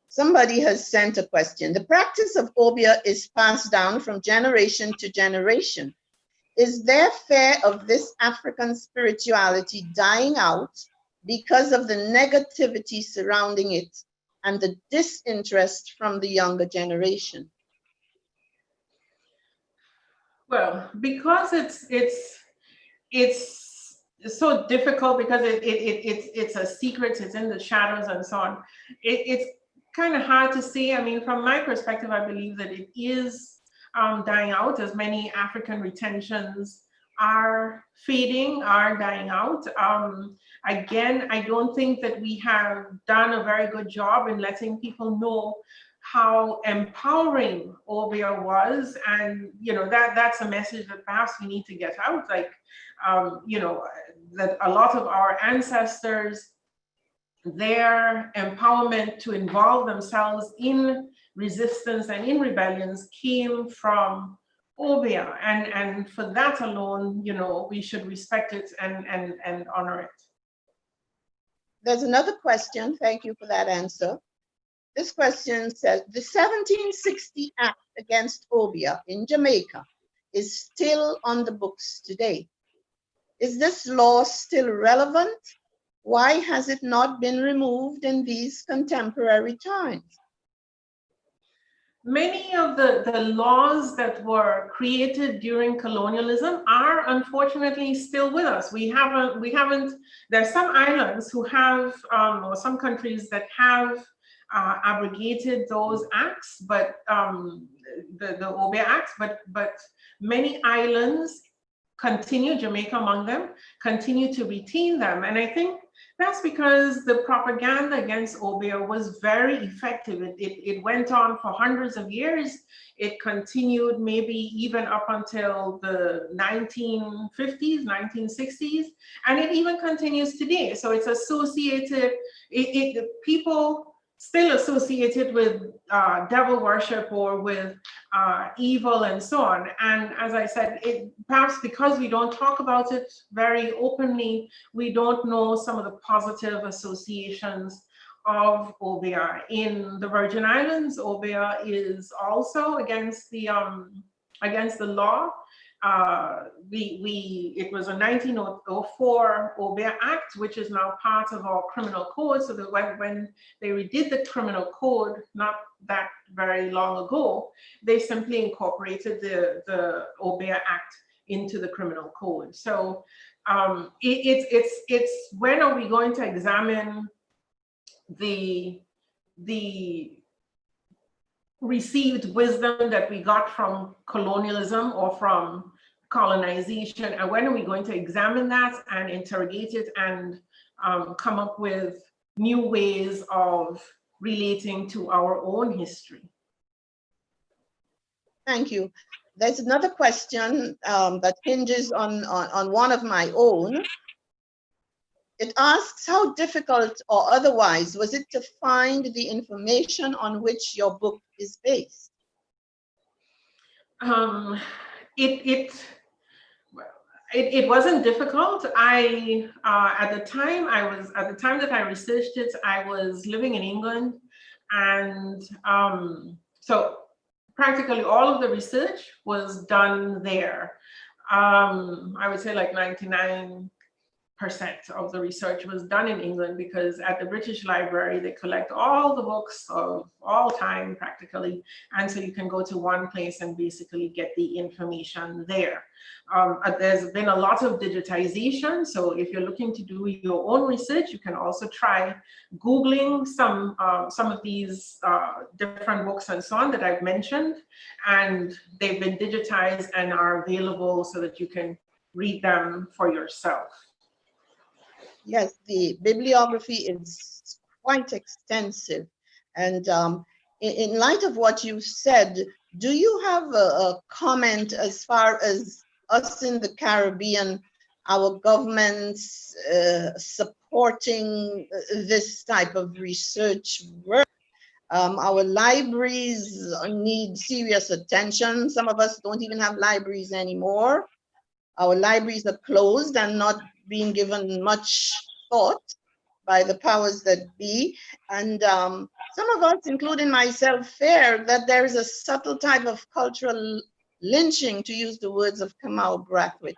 Somebody has sent a question. The practice of Obeah is passed down from generation to generation. Is there fear of this African spirituality dying out because of the negativity surrounding it and the disinterest from the younger generation? Well, because it's so difficult, because it's a secret, it's in the shadows and so on. It's kind of hard to say. I mean, from my perspective, I believe that it is dying out, as many African retentions are fading, are dying out. Again, I don't think that we have done a very good job in letting people know how empowering Obeah was, and that's a message that perhaps we need to get out. Like, that a lot of our ancestors, their empowerment to involve themselves in resistance and in rebellions came from Obeah, and for that alone, we should respect it and honor it. There's another question. Thank you for that answer. This question says, the 1760 Act against Obeah in Jamaica is still on the books today. Is this law still relevant? Why has it not been removed in these contemporary times? Many of the laws that were created during colonialism are unfortunately still with us. We haven't, there's some islands who have, or some countries that have abrogated those acts, but the Obeah Acts, but many islands continue, Jamaica among them, continue to retain them. And I think that's because the propaganda against Obeah was very effective. It went on for hundreds of years. It continued maybe even up until the 1950s, 1960s, and it even continues today. So it's associated, people still associated with devil worship or with evil and so on. And as I said, perhaps because we don't talk about it very openly, we don't know some of the positive associations of Obeah. In the Virgin Islands, Obeah is also against the law. It was a 1904 Obeah Act, which is now part of our criminal code. So that when they redid the criminal code not that very long ago, they simply incorporated the Obeah Act into the criminal code. So it's when are we going to examine the received wisdom that we got from colonialism or from colonization, and when are we going to examine that and interrogate it and come up with new ways of relating to our own history? Thank you. There's another question that hinges on one of my own. It asks, how difficult or otherwise was it to find the information on which your book is based? It wasn't difficult. At the time that I researched it, I was living in England, and so practically all of the research was done there. I would say like 99% of the research was done in England, because at the British Library, they collect all the books of all time practically. And so you can go to one place and basically get the information there. There's been a lot of digitization. So if you're looking to do your own research, you can also try Googling some of these different books and so on that I've mentioned. And they've been digitized and are available so that you can read them for yourself. Yes, the bibliography is quite extensive. And in light of what you said, do you have a comment as far as us in the Caribbean, our governments supporting this type of research work? Our libraries need serious attention. Some of us don't even have libraries anymore. Our libraries are closed and not being given much thought by the powers that be. And some of us, including myself, fear that there is a subtle type of cultural lynching, to use the words of Kamau Brathwaite,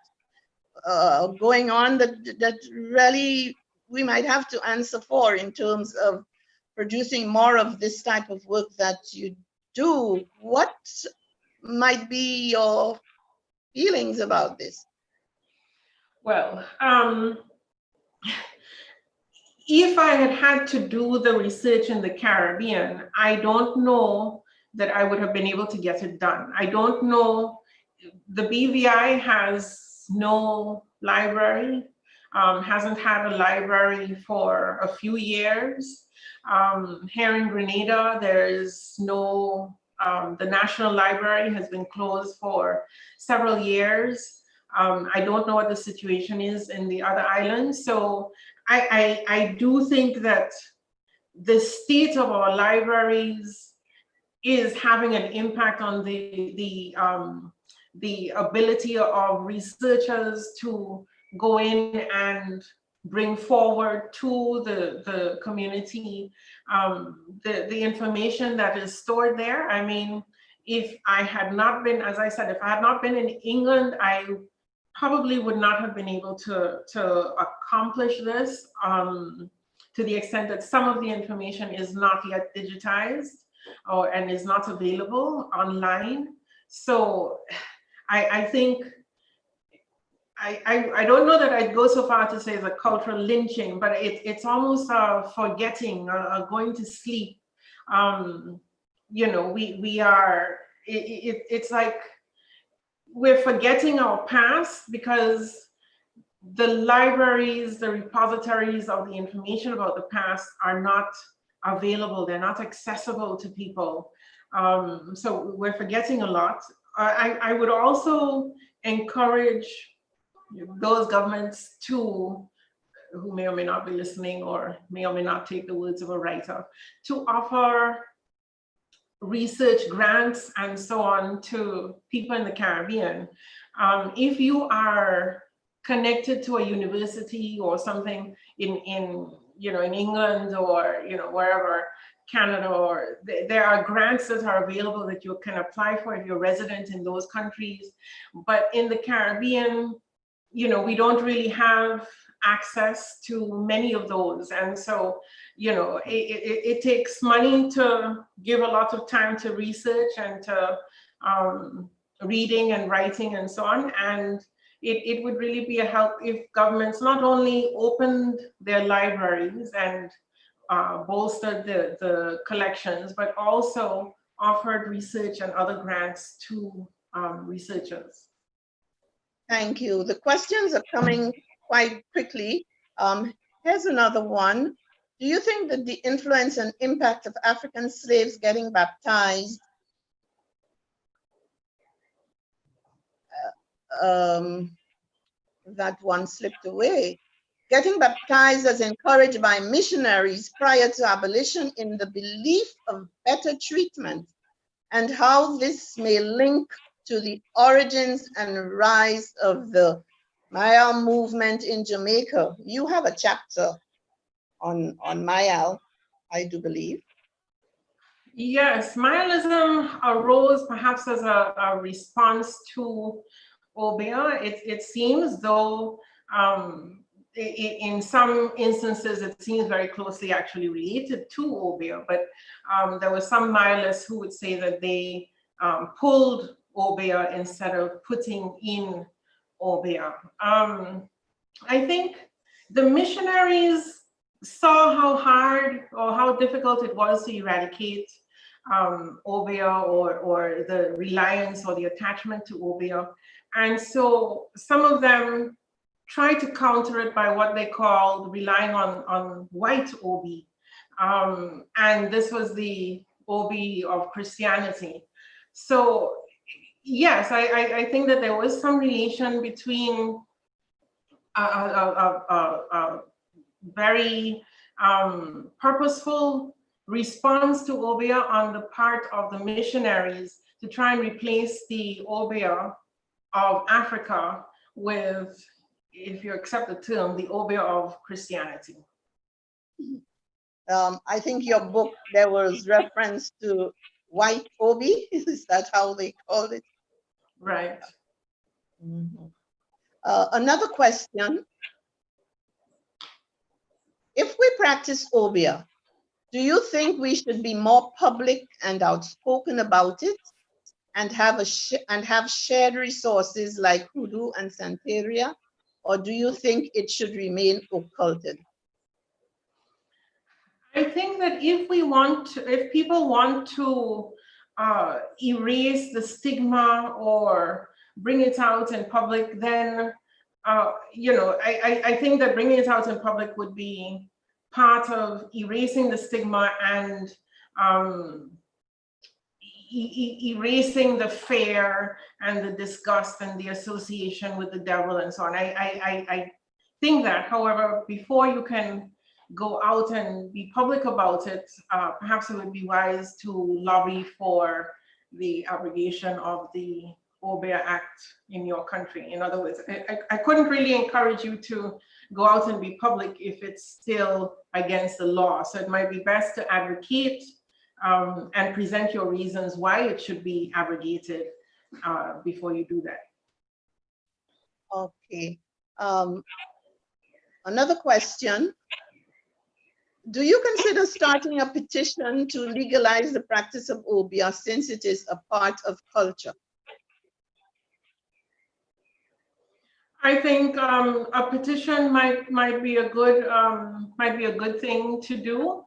going on that really we might have to answer for in terms of producing more of this type of work that you do. What might be your feelings about this? Well, if I had had to do the research in the Caribbean, I don't know that I would have been able to get it done. I don't know, the BVI has no library. hasn't had a library for a few years. Here in Grenada, there is no, the National Library has been closed for several years. I don't know what the situation is in the other islands. So I do think that the state of our libraries is having an impact on the ability of researchers to go in and bring forward to the community the information that is stored there. I mean, if I had not been, as I said, if I had not been in England, I probably would not have been able to accomplish this to the extent that some of the information is not yet digitized and is not available online. So I think, I don't know that I'd go so far to say it's a cultural lynching, but it's almost a forgetting, going to sleep. You know, we are, it's like we're forgetting our past because the libraries, the repositories of the information about the past are not available. They're not accessible to people. So we're forgetting a lot. I would also encourage those governments to, who may or may not be listening or may not take the words of a writer, to offer research grants and so on to people in the Caribbean. If you are connected to a university or something in England or wherever, Canada, or there are grants that are available that you can apply for if you're resident in those countries. But in the Caribbean, we don't really have access to many of those. And so, it takes money to give a lot of time to research and to reading and writing and so on. And it would really be a help if governments not only opened their libraries and bolstered the collections, but also offered research and other grants to researchers. Thank you. The questions are coming quite quickly. Here's another one. Do you think that the influence and impact of African slaves getting baptized that one slipped away. Getting baptized as encouraged by missionaries prior to abolition in the belief of better treatment, and how this may link to the origins and rise of the Maya movement in Jamaica. You have a chapter on Maya, I do believe. Yes, Mayaism arose perhaps as a response to Obeah. It seems, though in some instances it seems very closely actually related to Obeah, but there were some Mayalists who would say that they pulled Obeah instead of putting in Obeah. I think the missionaries saw how hard or how difficult it was to eradicate Obeah or the reliance or the attachment to Obeah. And so some of them tried to counter it by what they called relying on white Obi. And this was the Obi of Christianity. So yes, I think that there was some relation between a very purposeful response to Obeah on the part of the missionaries to try and replace the Obeah of Africa with, if you accept the term, the Obeah of Christianity. I think your book, there was reference to white Obi. Is that how they called it? Right. Mm-hmm. Another question. If we practice Obeah, do you think we should be more public and outspoken about it and have shared resources like Hoodoo and Santeria? Or do you think it should remain occulted? I think that if people want to erase the stigma or bring it out in public, then I think that bringing it out in public would be part of erasing the stigma and erasing the fear and the disgust and the association with the devil and so on. I think that, however, before you can go out and be public about it, perhaps it would be wise to lobby for the abrogation of the Obeah Act in your country. In other words, I couldn't really encourage you to go out and be public if it's still against the law. So it might be best to advocate and present your reasons why it should be abrogated before you do that. Okay. Another question. Do you consider starting a petition to legalize the practice of Obeah since it is a part of culture? I think a petition might be a good thing to do,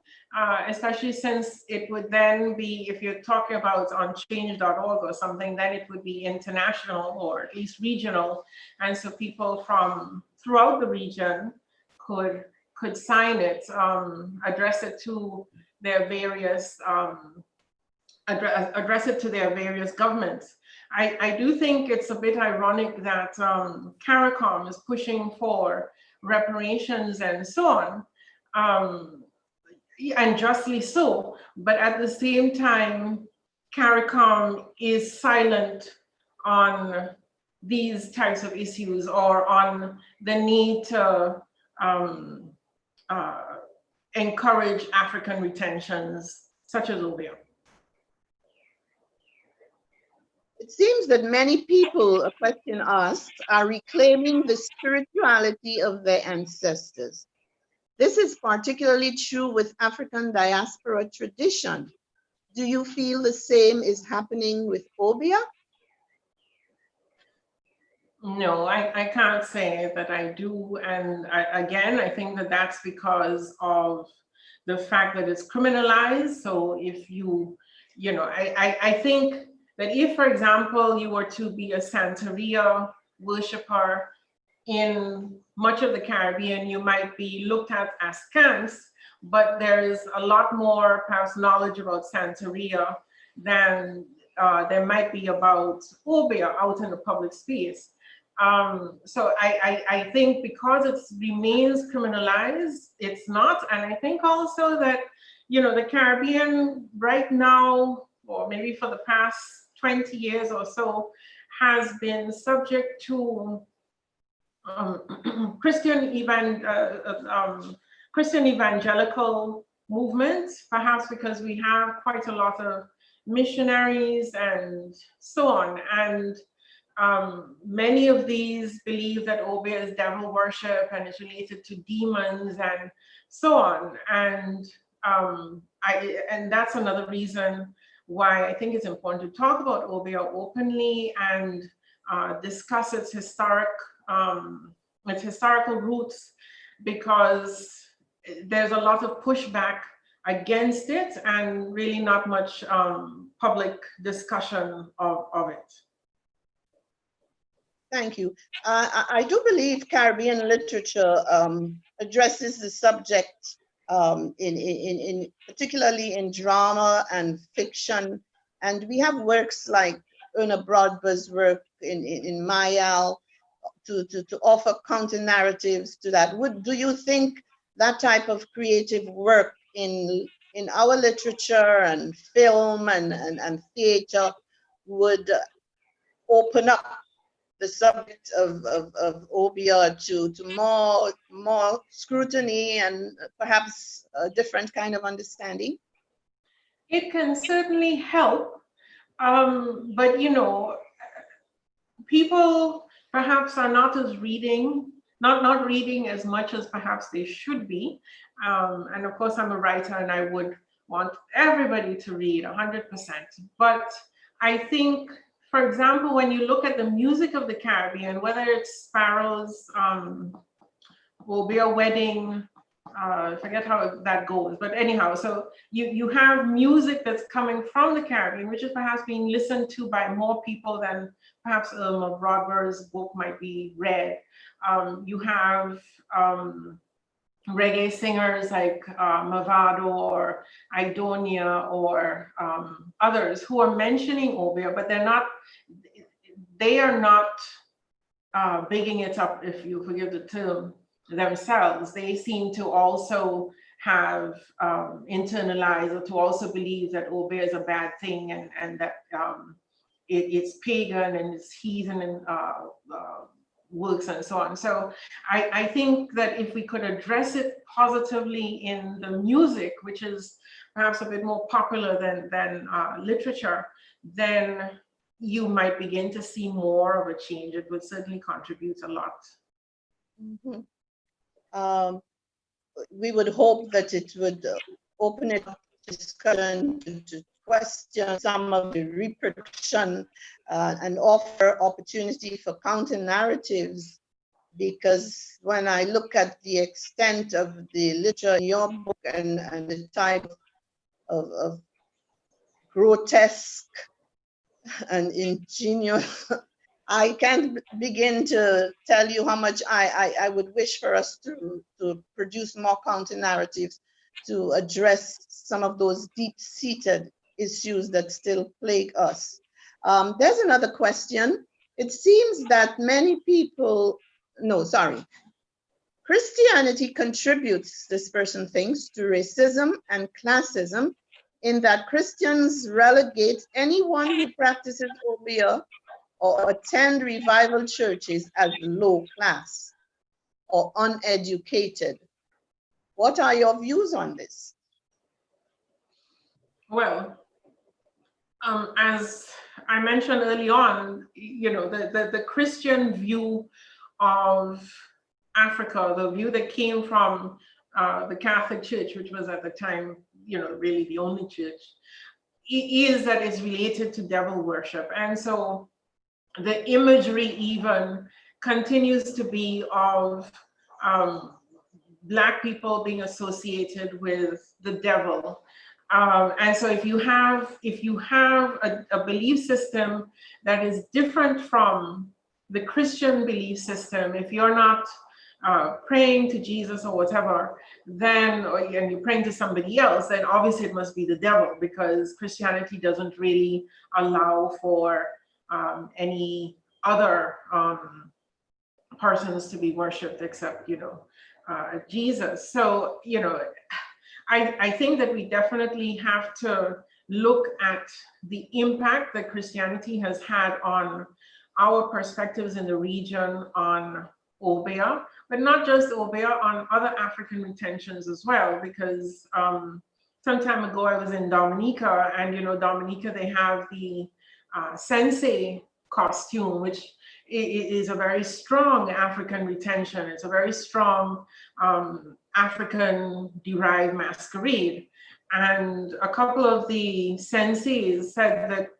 especially since it would then be, if you're talking about on change.org or something, then it would be international or at least regional, and so people from throughout the region could sign it, address it to their various address it to their various governments. I do think it's a bit ironic that CARICOM is pushing for reparations and so on, and justly so, but at the same time, CARICOM is silent on these types of issues or on the need to encourage African retentions such as Obeah. It seems that many people, a question asked, are reclaiming the spirituality of their ancestors. This is particularly true with African diaspora tradition. Do you feel the same is happening with Obeah? No, I can't say that I do. And again, I think that that's because of the fact that it's criminalized. So if I think that if, for example, you were to be a Santeria worshiper in much of the Caribbean, you might be looked at as scams, but there is a lot more perhaps knowledge about Santeria than there might be about Obeah out in the public space. So I think because it remains criminalized, it's not. And I think also that, the Caribbean right now, or maybe for the past 20 years or so, has been subject to Christian evangelical movements, perhaps because we have quite a lot of missionaries and so on. And many of these believe that Obeah is devil worship and is related to demons and so on. And that's another reason why I think it's important to talk about Obeah openly and discuss its historical roots, because there's a lot of pushback against it and really not much public discussion of it. Thank you. I do believe Caribbean literature addresses the subject in particularly in drama and fiction, and we have works like Una Broadber's work in Mayal to offer counter narratives to that. Do you think that type of creative work in our literature and film and theater would open up the subject of Obeah to more scrutiny and perhaps a different kind of understanding? It can certainly help, but people perhaps are not reading as much as perhaps they should be. And of course, I'm a writer and I would want everybody to read 100%. But I think, for example, when you look at the music of the Caribbean, whether it's Sparrow's Obeah Wedding I forget how that goes, but anyhow, so you have music that's coming from the Caribbean, which is perhaps being listened to by more people than perhaps Irma Broadberg's book might be read. You have reggae singers like Mavado or Idonia or others who are mentioning Obeah, but they are not bigging it up, if you forgive the term, themselves. They seem to also have internalized or to also believe that Obeah is a bad thing and that it's pagan and it's heathen and works and so on. So I think that if we could address it positively in the music, which is perhaps a bit more popular than literature, then you might begin to see more of a change. It would certainly contribute a lot. Mm-hmm. We would hope that it would open it up to discussion, to question some of the reproduction and offer opportunity for counter narratives. Because when I look at the extent of the literature in your book and the type of grotesque and ingenious, I can't begin to tell you how much I would wish for us to produce more counter narratives to address some of those deep-seated issues that still plague us. There's another question. It seems that many people, no, sorry. Christianity contributes, this person thinks, to racism and classism in that Christians relegate anyone who practices Obeah or attend revival churches as low class or uneducated. What are your views on this? Well, as I mentioned early on, you know, the Christian view of Africa, the view that came from the Catholic Church, which was at the time, you know, really the only church, is that it's related to devil worship. And so the imagery even continues to be of Black people being associated with the devil. And so if you have a belief system that is different from the Christian belief system, if you're not praying to Jesus or whatever, then, and you're praying to somebody else, then obviously it must be the devil, because Christianity doesn't really allow for any other persons to be worshipped except, you know, Jesus. So, you know, I think that we definitely have to look at the impact that Christianity has had on our perspectives in the region on Obeah, but not just Obeah, on other African retentions as well, because some time ago I was in Dominica, and you know, Dominica, they have the sensei costume, which is a very strong African retention. It's a very strong African derived masquerade. And a couple of the senseis said that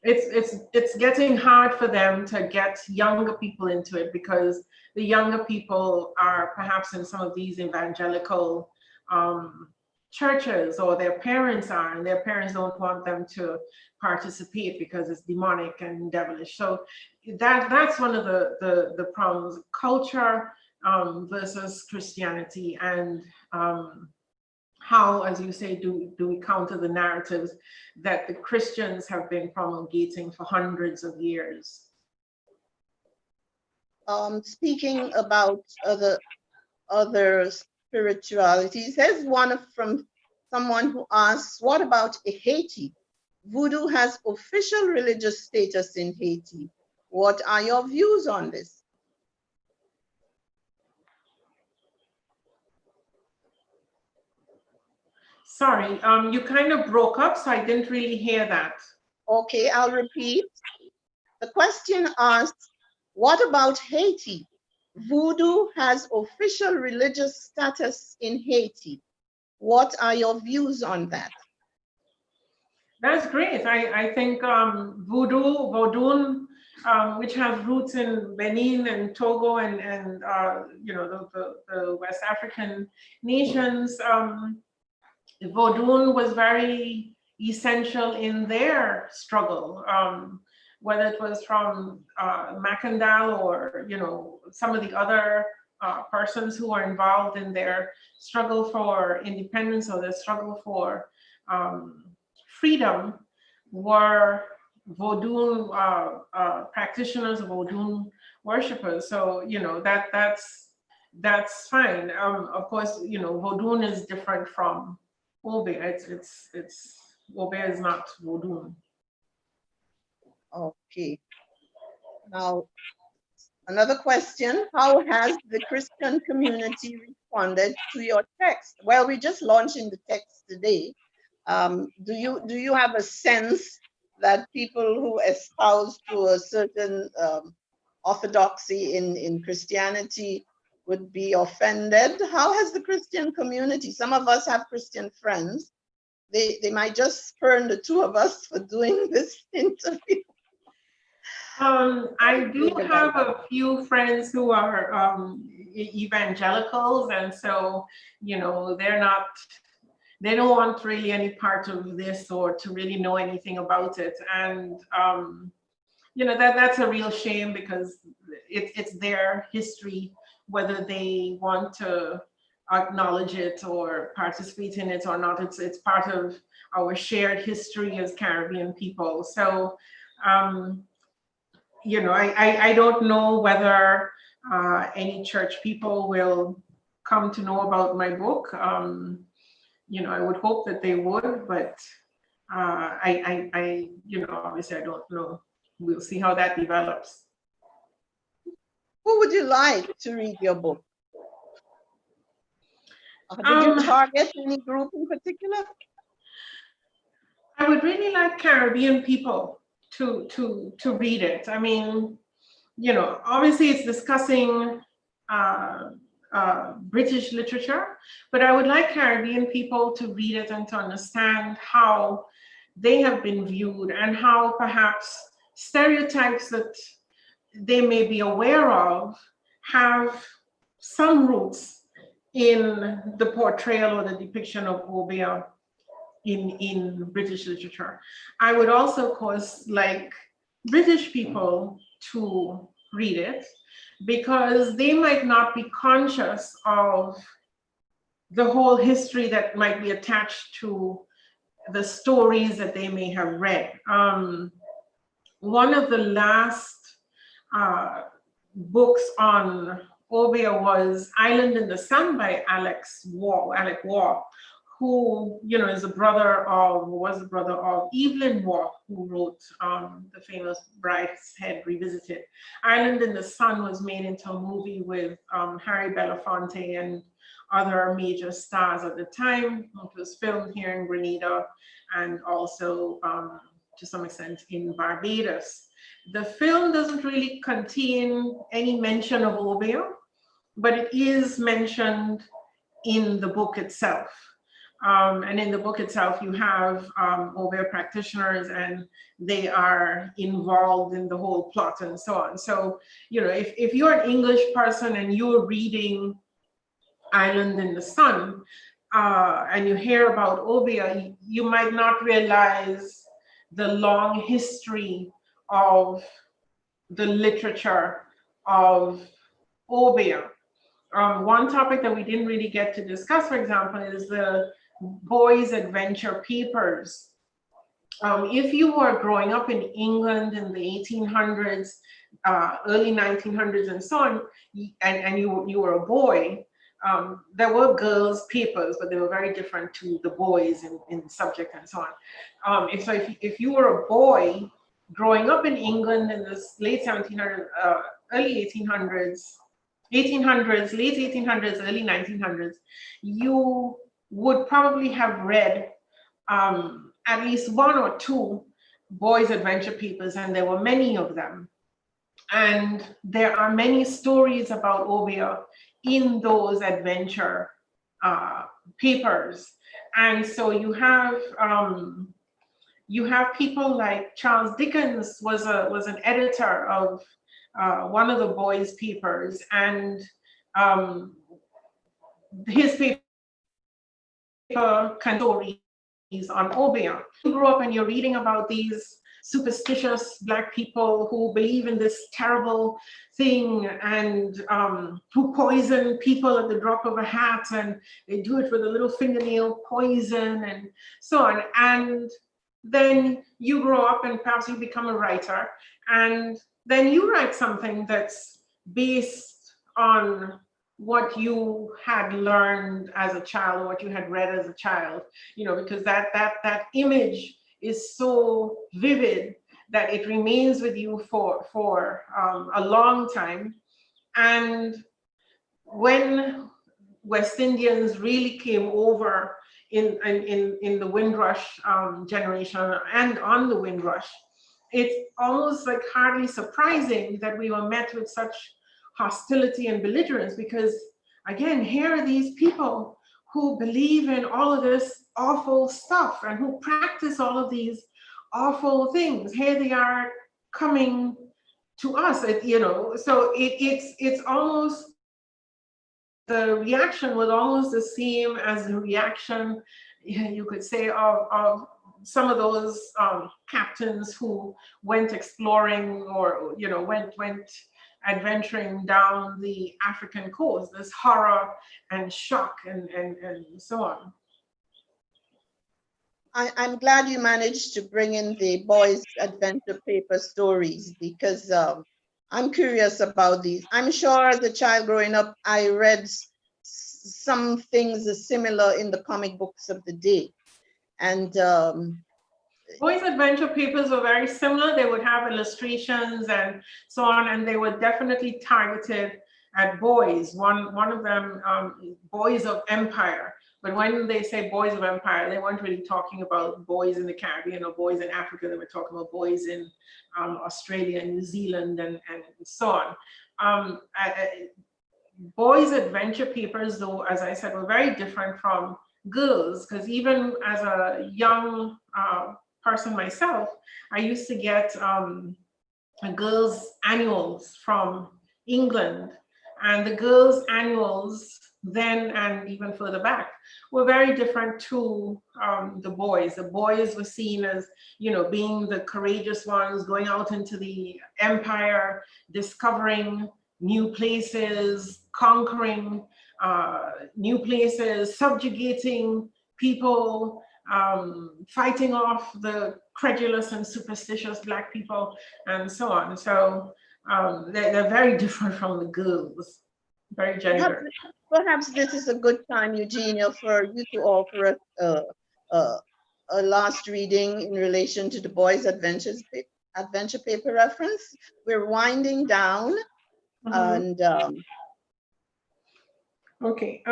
it's getting hard for them to get younger people into it, because the younger people are perhaps in some of these evangelical churches, or their parents are, and their parents don't want them to participate because it's demonic and devilish. So that's one of the problems: culture versus Christianity, and how, as you say, do we counter the narratives that the Christians have been promulgating for hundreds of years? Speaking about other spiritualities, here's one from someone who asks, what about Haiti? Voodoo has official religious status in Haiti. What are your views on this? Sorry, you kind of broke up, so I didn't really hear that. Okay, I'll repeat. The question asks, what about Haiti? Voodoo has official religious status in Haiti. What are your views on that? That's great. I think Vodun which has roots in Benin and Togo and you know, the West African nations. Vodun was very essential in their struggle, whether it was from Macandal or, you know, some of the other persons who are involved in their struggle for independence or their struggle for freedom were Vodun practitioners, Vodun worshippers. So, you know, that's fine. Of course, you know, Vodun is different from Obeah. It's Obeah is not Vodun. Okay. Now, another question, how has the Christian community responded to your text? Well, we're just launching the text today. Do you have a sense that people who espouse to a certain orthodoxy in Christianity would be offended? How has the Christian community, some of us have Christian friends, they might just spurn the two of us for doing this interview. I do have a few friends who are evangelicals, and so, you know, they don't want really any part of this or to really know anything about it. And you know, that's a real shame, because it's their history, whether they want to acknowledge it or participate in it or not. It's part of our shared history as Caribbean people. So you know, I don't know whether any church people will come to know about my book. You know, I would hope that they would, but you know, obviously I don't know. We'll see how that develops. Who would you like to read your book? Did you target any group in particular? I would really like Caribbean people to read it. I mean, you know, obviously it's discussing British literature, but I would like Caribbean people to read it and to understand how they have been viewed and how perhaps stereotypes that they may be aware of have some roots in the portrayal or the depiction of Obeah in British literature. I would also, of course, like British people to read it, because they might not be conscious of the whole history that might be attached to the stories that they may have read. One of the last books on Obeah was Island in the Sun by Alec Waugh, who, you know, was the brother of Evelyn Waugh, who wrote the famous Brideshead Revisited. Island in the Sun was made into a movie with Harry Belafonte and other major stars at the time. It was filmed here in Grenada and also to some extent in Barbados. The film doesn't really contain any mention of Obeah, but it is mentioned in the book itself. And in the book itself, you have Obeah practitioners, and they are involved in the whole plot and so on. So, you know, if you're an English person and you're reading Island in the Sun, and you hear about Obeah, you might not realize the long history of the literature of Obeah. One topic that we didn't really get to discuss, for example, is the boys' adventure papers. If you were growing up in England in the 1800s, early 1900s and so on, and you were a boy, there were girls' papers, but they were very different to the boys in subject and so on. If you were a boy growing up in England in the late 1700s, early 1800s, late 1800s, early 1900s, you would probably have read at least one or two boys' adventure papers, and there were many of them. And there are many stories about Obeah in those adventure papers. And so you have You have people like Charles Dickens was an editor of one of the boys' papers, and his paper stories on Obeah. You grow up and you're reading about these superstitious Black people who believe in this terrible thing, and who poison people at the drop of a hat, and they do it with a little fingernail poison and so on. And then you grow up and perhaps you become a writer, and then you write something that's based on what you had learned as a child, or what you had read as a child, you know, because that image is so vivid that it remains with you for a long time. And when West Indians really came over in the Windrush generation and on the Windrush, it's almost like hardly surprising that we were met with such hostility and belligerence, because again, here are these people who believe in all of this awful stuff and who practice all of these awful things. Here they are coming to us, you know, so it's almost, the reaction was almost the same as the reaction, you could say, of some of those captains who went exploring, or you know, went adventuring down the African coast. This horror and shock and so on. I'm glad you managed to bring in the boys' adventure paper stories, because I'm curious about these. I'm sure as a child growing up, I read some things similar in the comic books of the day. And boys' adventure papers were very similar. They would have illustrations and so on, and they were definitely targeted at boys. One of them, Boys of Empire. But when they say Boys of Empire, they weren't really talking about boys in the Caribbean or boys in Africa. They were talking about boys in Australia and New Zealand and so on. Boys' adventure papers, though, as I said, were very different from girls, because even as a young person myself, I used to get girls' annuals from England, and the girls' annuals then and even further back were very different to the boys. The boys were seen as, you know, being the courageous ones, going out into the empire, discovering new places, conquering new places, subjugating people, fighting off the credulous and superstitious Black people, and so on. So they're very different from the girls, very gendered. perhaps this is a good time, Eugenia, for you to offer a last reading in relation to the boys' adventure paper reference. We're winding down, and okay.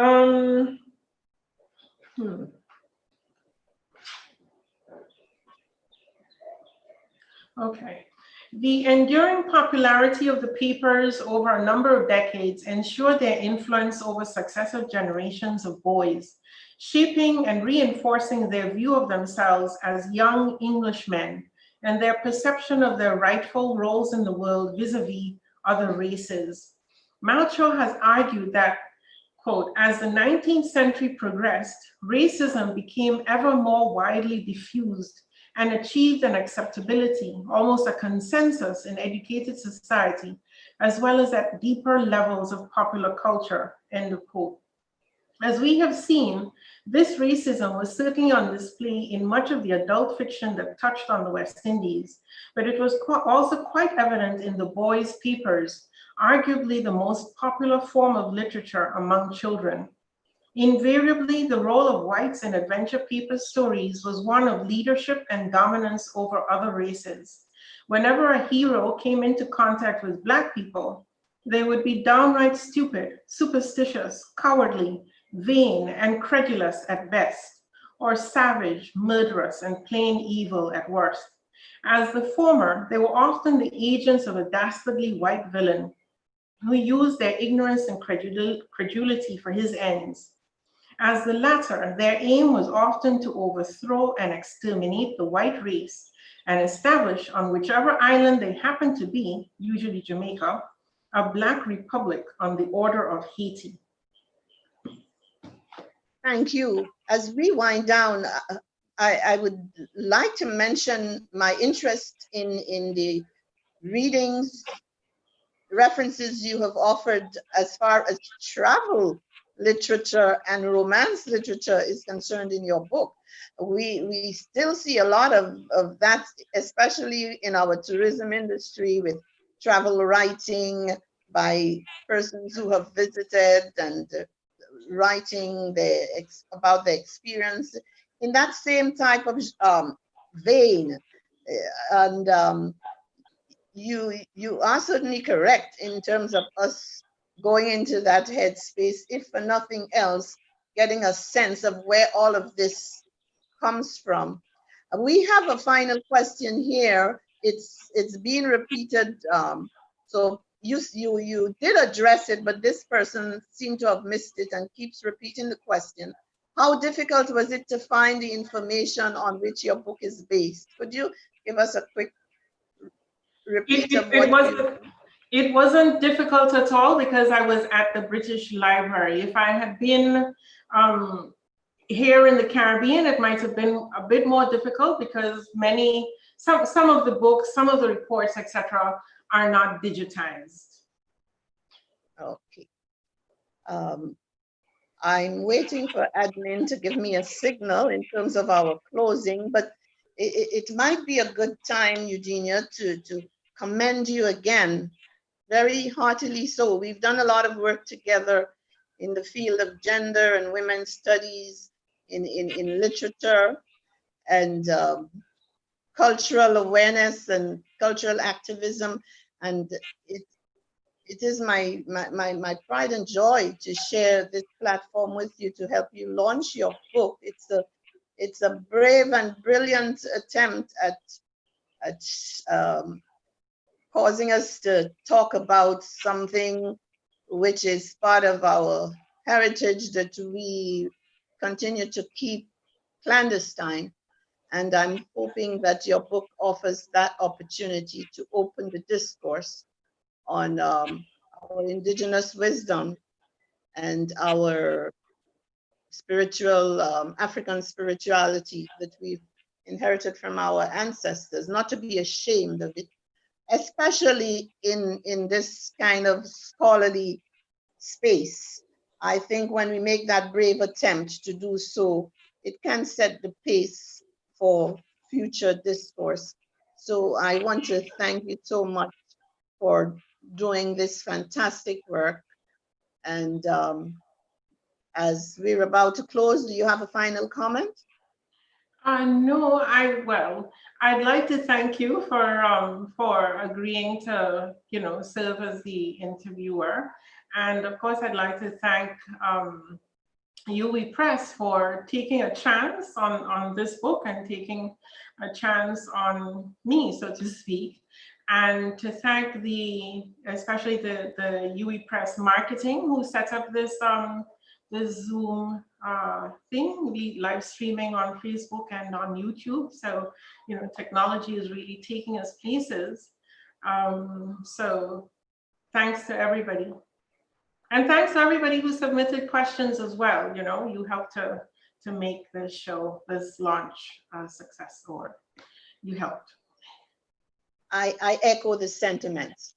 Okay. The enduring popularity of the papers over a number of decades ensured their influence over successive generations of boys, shaping and reinforcing their view of themselves as young Englishmen and their perception of their rightful roles in the world vis-a-vis other races. Malchow has argued that, quote, as the 19th century progressed, racism became ever more widely diffused and achieved an acceptability, almost a consensus in educated society, as well as at deeper levels of popular culture, end of quote. As we have seen, this racism was certainly on display in much of the adult fiction that touched on the West Indies, but it was also quite evident in the boys' papers, arguably the most popular form of literature among children. Invariably, the role of whites in adventure paper stories was one of leadership and dominance over other races. Whenever a hero came into contact with Black people, they would be downright stupid, superstitious, cowardly, vain, and credulous at best, or savage, murderous, and plain evil at worst. As the former, they were often the agents of a dastardly white villain who used their ignorance and credulity for his ends. As the latter, their aim was often to overthrow and exterminate the white race and establish on whichever island they happened to be, usually Jamaica, a Black republic on the order of Haiti. Thank you. As we wind down, I would like to mention my interest in the readings, references you have offered as far as travel literature and romance literature is concerned in your book. We still see a lot of that, especially in our tourism industry, with travel writing by persons who have visited and writing about the experience in that same type of vein. And you are certainly correct in terms of us going into that headspace, if for nothing else, getting a sense of where all of this comes from. We have a final question here. It's being repeated. So you did address it, but this person seemed to have missed it and keeps repeating the question. How difficult was it to find the information on which your book is based? Could you give us a quick repeat of what it wasn't difficult at all because I was at the British Library. If I had been here in the Caribbean, it might have been a bit more difficult because some of the books, some of the reports, etc., are not digitized. Okay. I'm waiting for admin to give me a signal in terms of our closing, but it might be a good time, Eugenia, to commend you again, very heartily so. We've done a lot of work together in the field of gender and women's studies, in literature and cultural awareness and cultural activism. And it is my pride and joy to share this platform with you to help you launch your book. It's a brave and brilliant attempt at causing us to talk about something which is part of our heritage that we continue to keep clandestine. And I'm hoping that your book offers that opportunity to open the discourse on our indigenous wisdom and our spiritual, African spirituality that we've inherited from our ancestors, not to be ashamed of it, especially in this kind of scholarly space. I think when we make that brave attempt to do so, it can set the pace for future discourse. So I want to thank you so much for doing this fantastic work. And as we're about to close, do you have a final comment? No, I'd like to thank you for agreeing to, serve as the interviewer. And of course, I'd like to thank UE Press for taking a chance on this book and taking a chance on me, so to speak. And to thank especially the UE Press marketing who set up this Zoom thing, we live streaming on Facebook and on YouTube. So, technology is really taking us places. So thanks to everybody. And thanks to everybody who submitted questions as well. You helped to make this launch a success, or you helped. I echo the sentiments.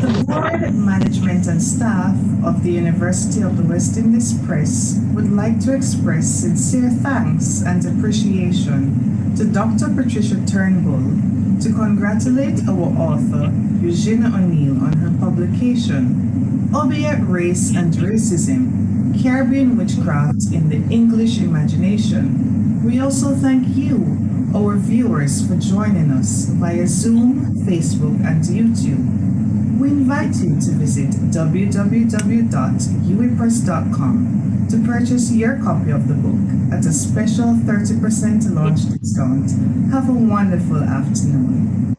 The board, management, and staff of the University of the West Indies Press would like to express sincere thanks and appreciation to Dr. Patricia Turnbull to congratulate our author, Eugenia O'Neill, on her publication, Obeah, Race and Racism, Caribbean Witchcraft in the English Imagination. We also thank you, our viewers, for joining us via Zoom, Facebook, and YouTube. We invite you to visit www.uepress.com To purchase your copy of the book at a special 30% launch discount, have a wonderful afternoon.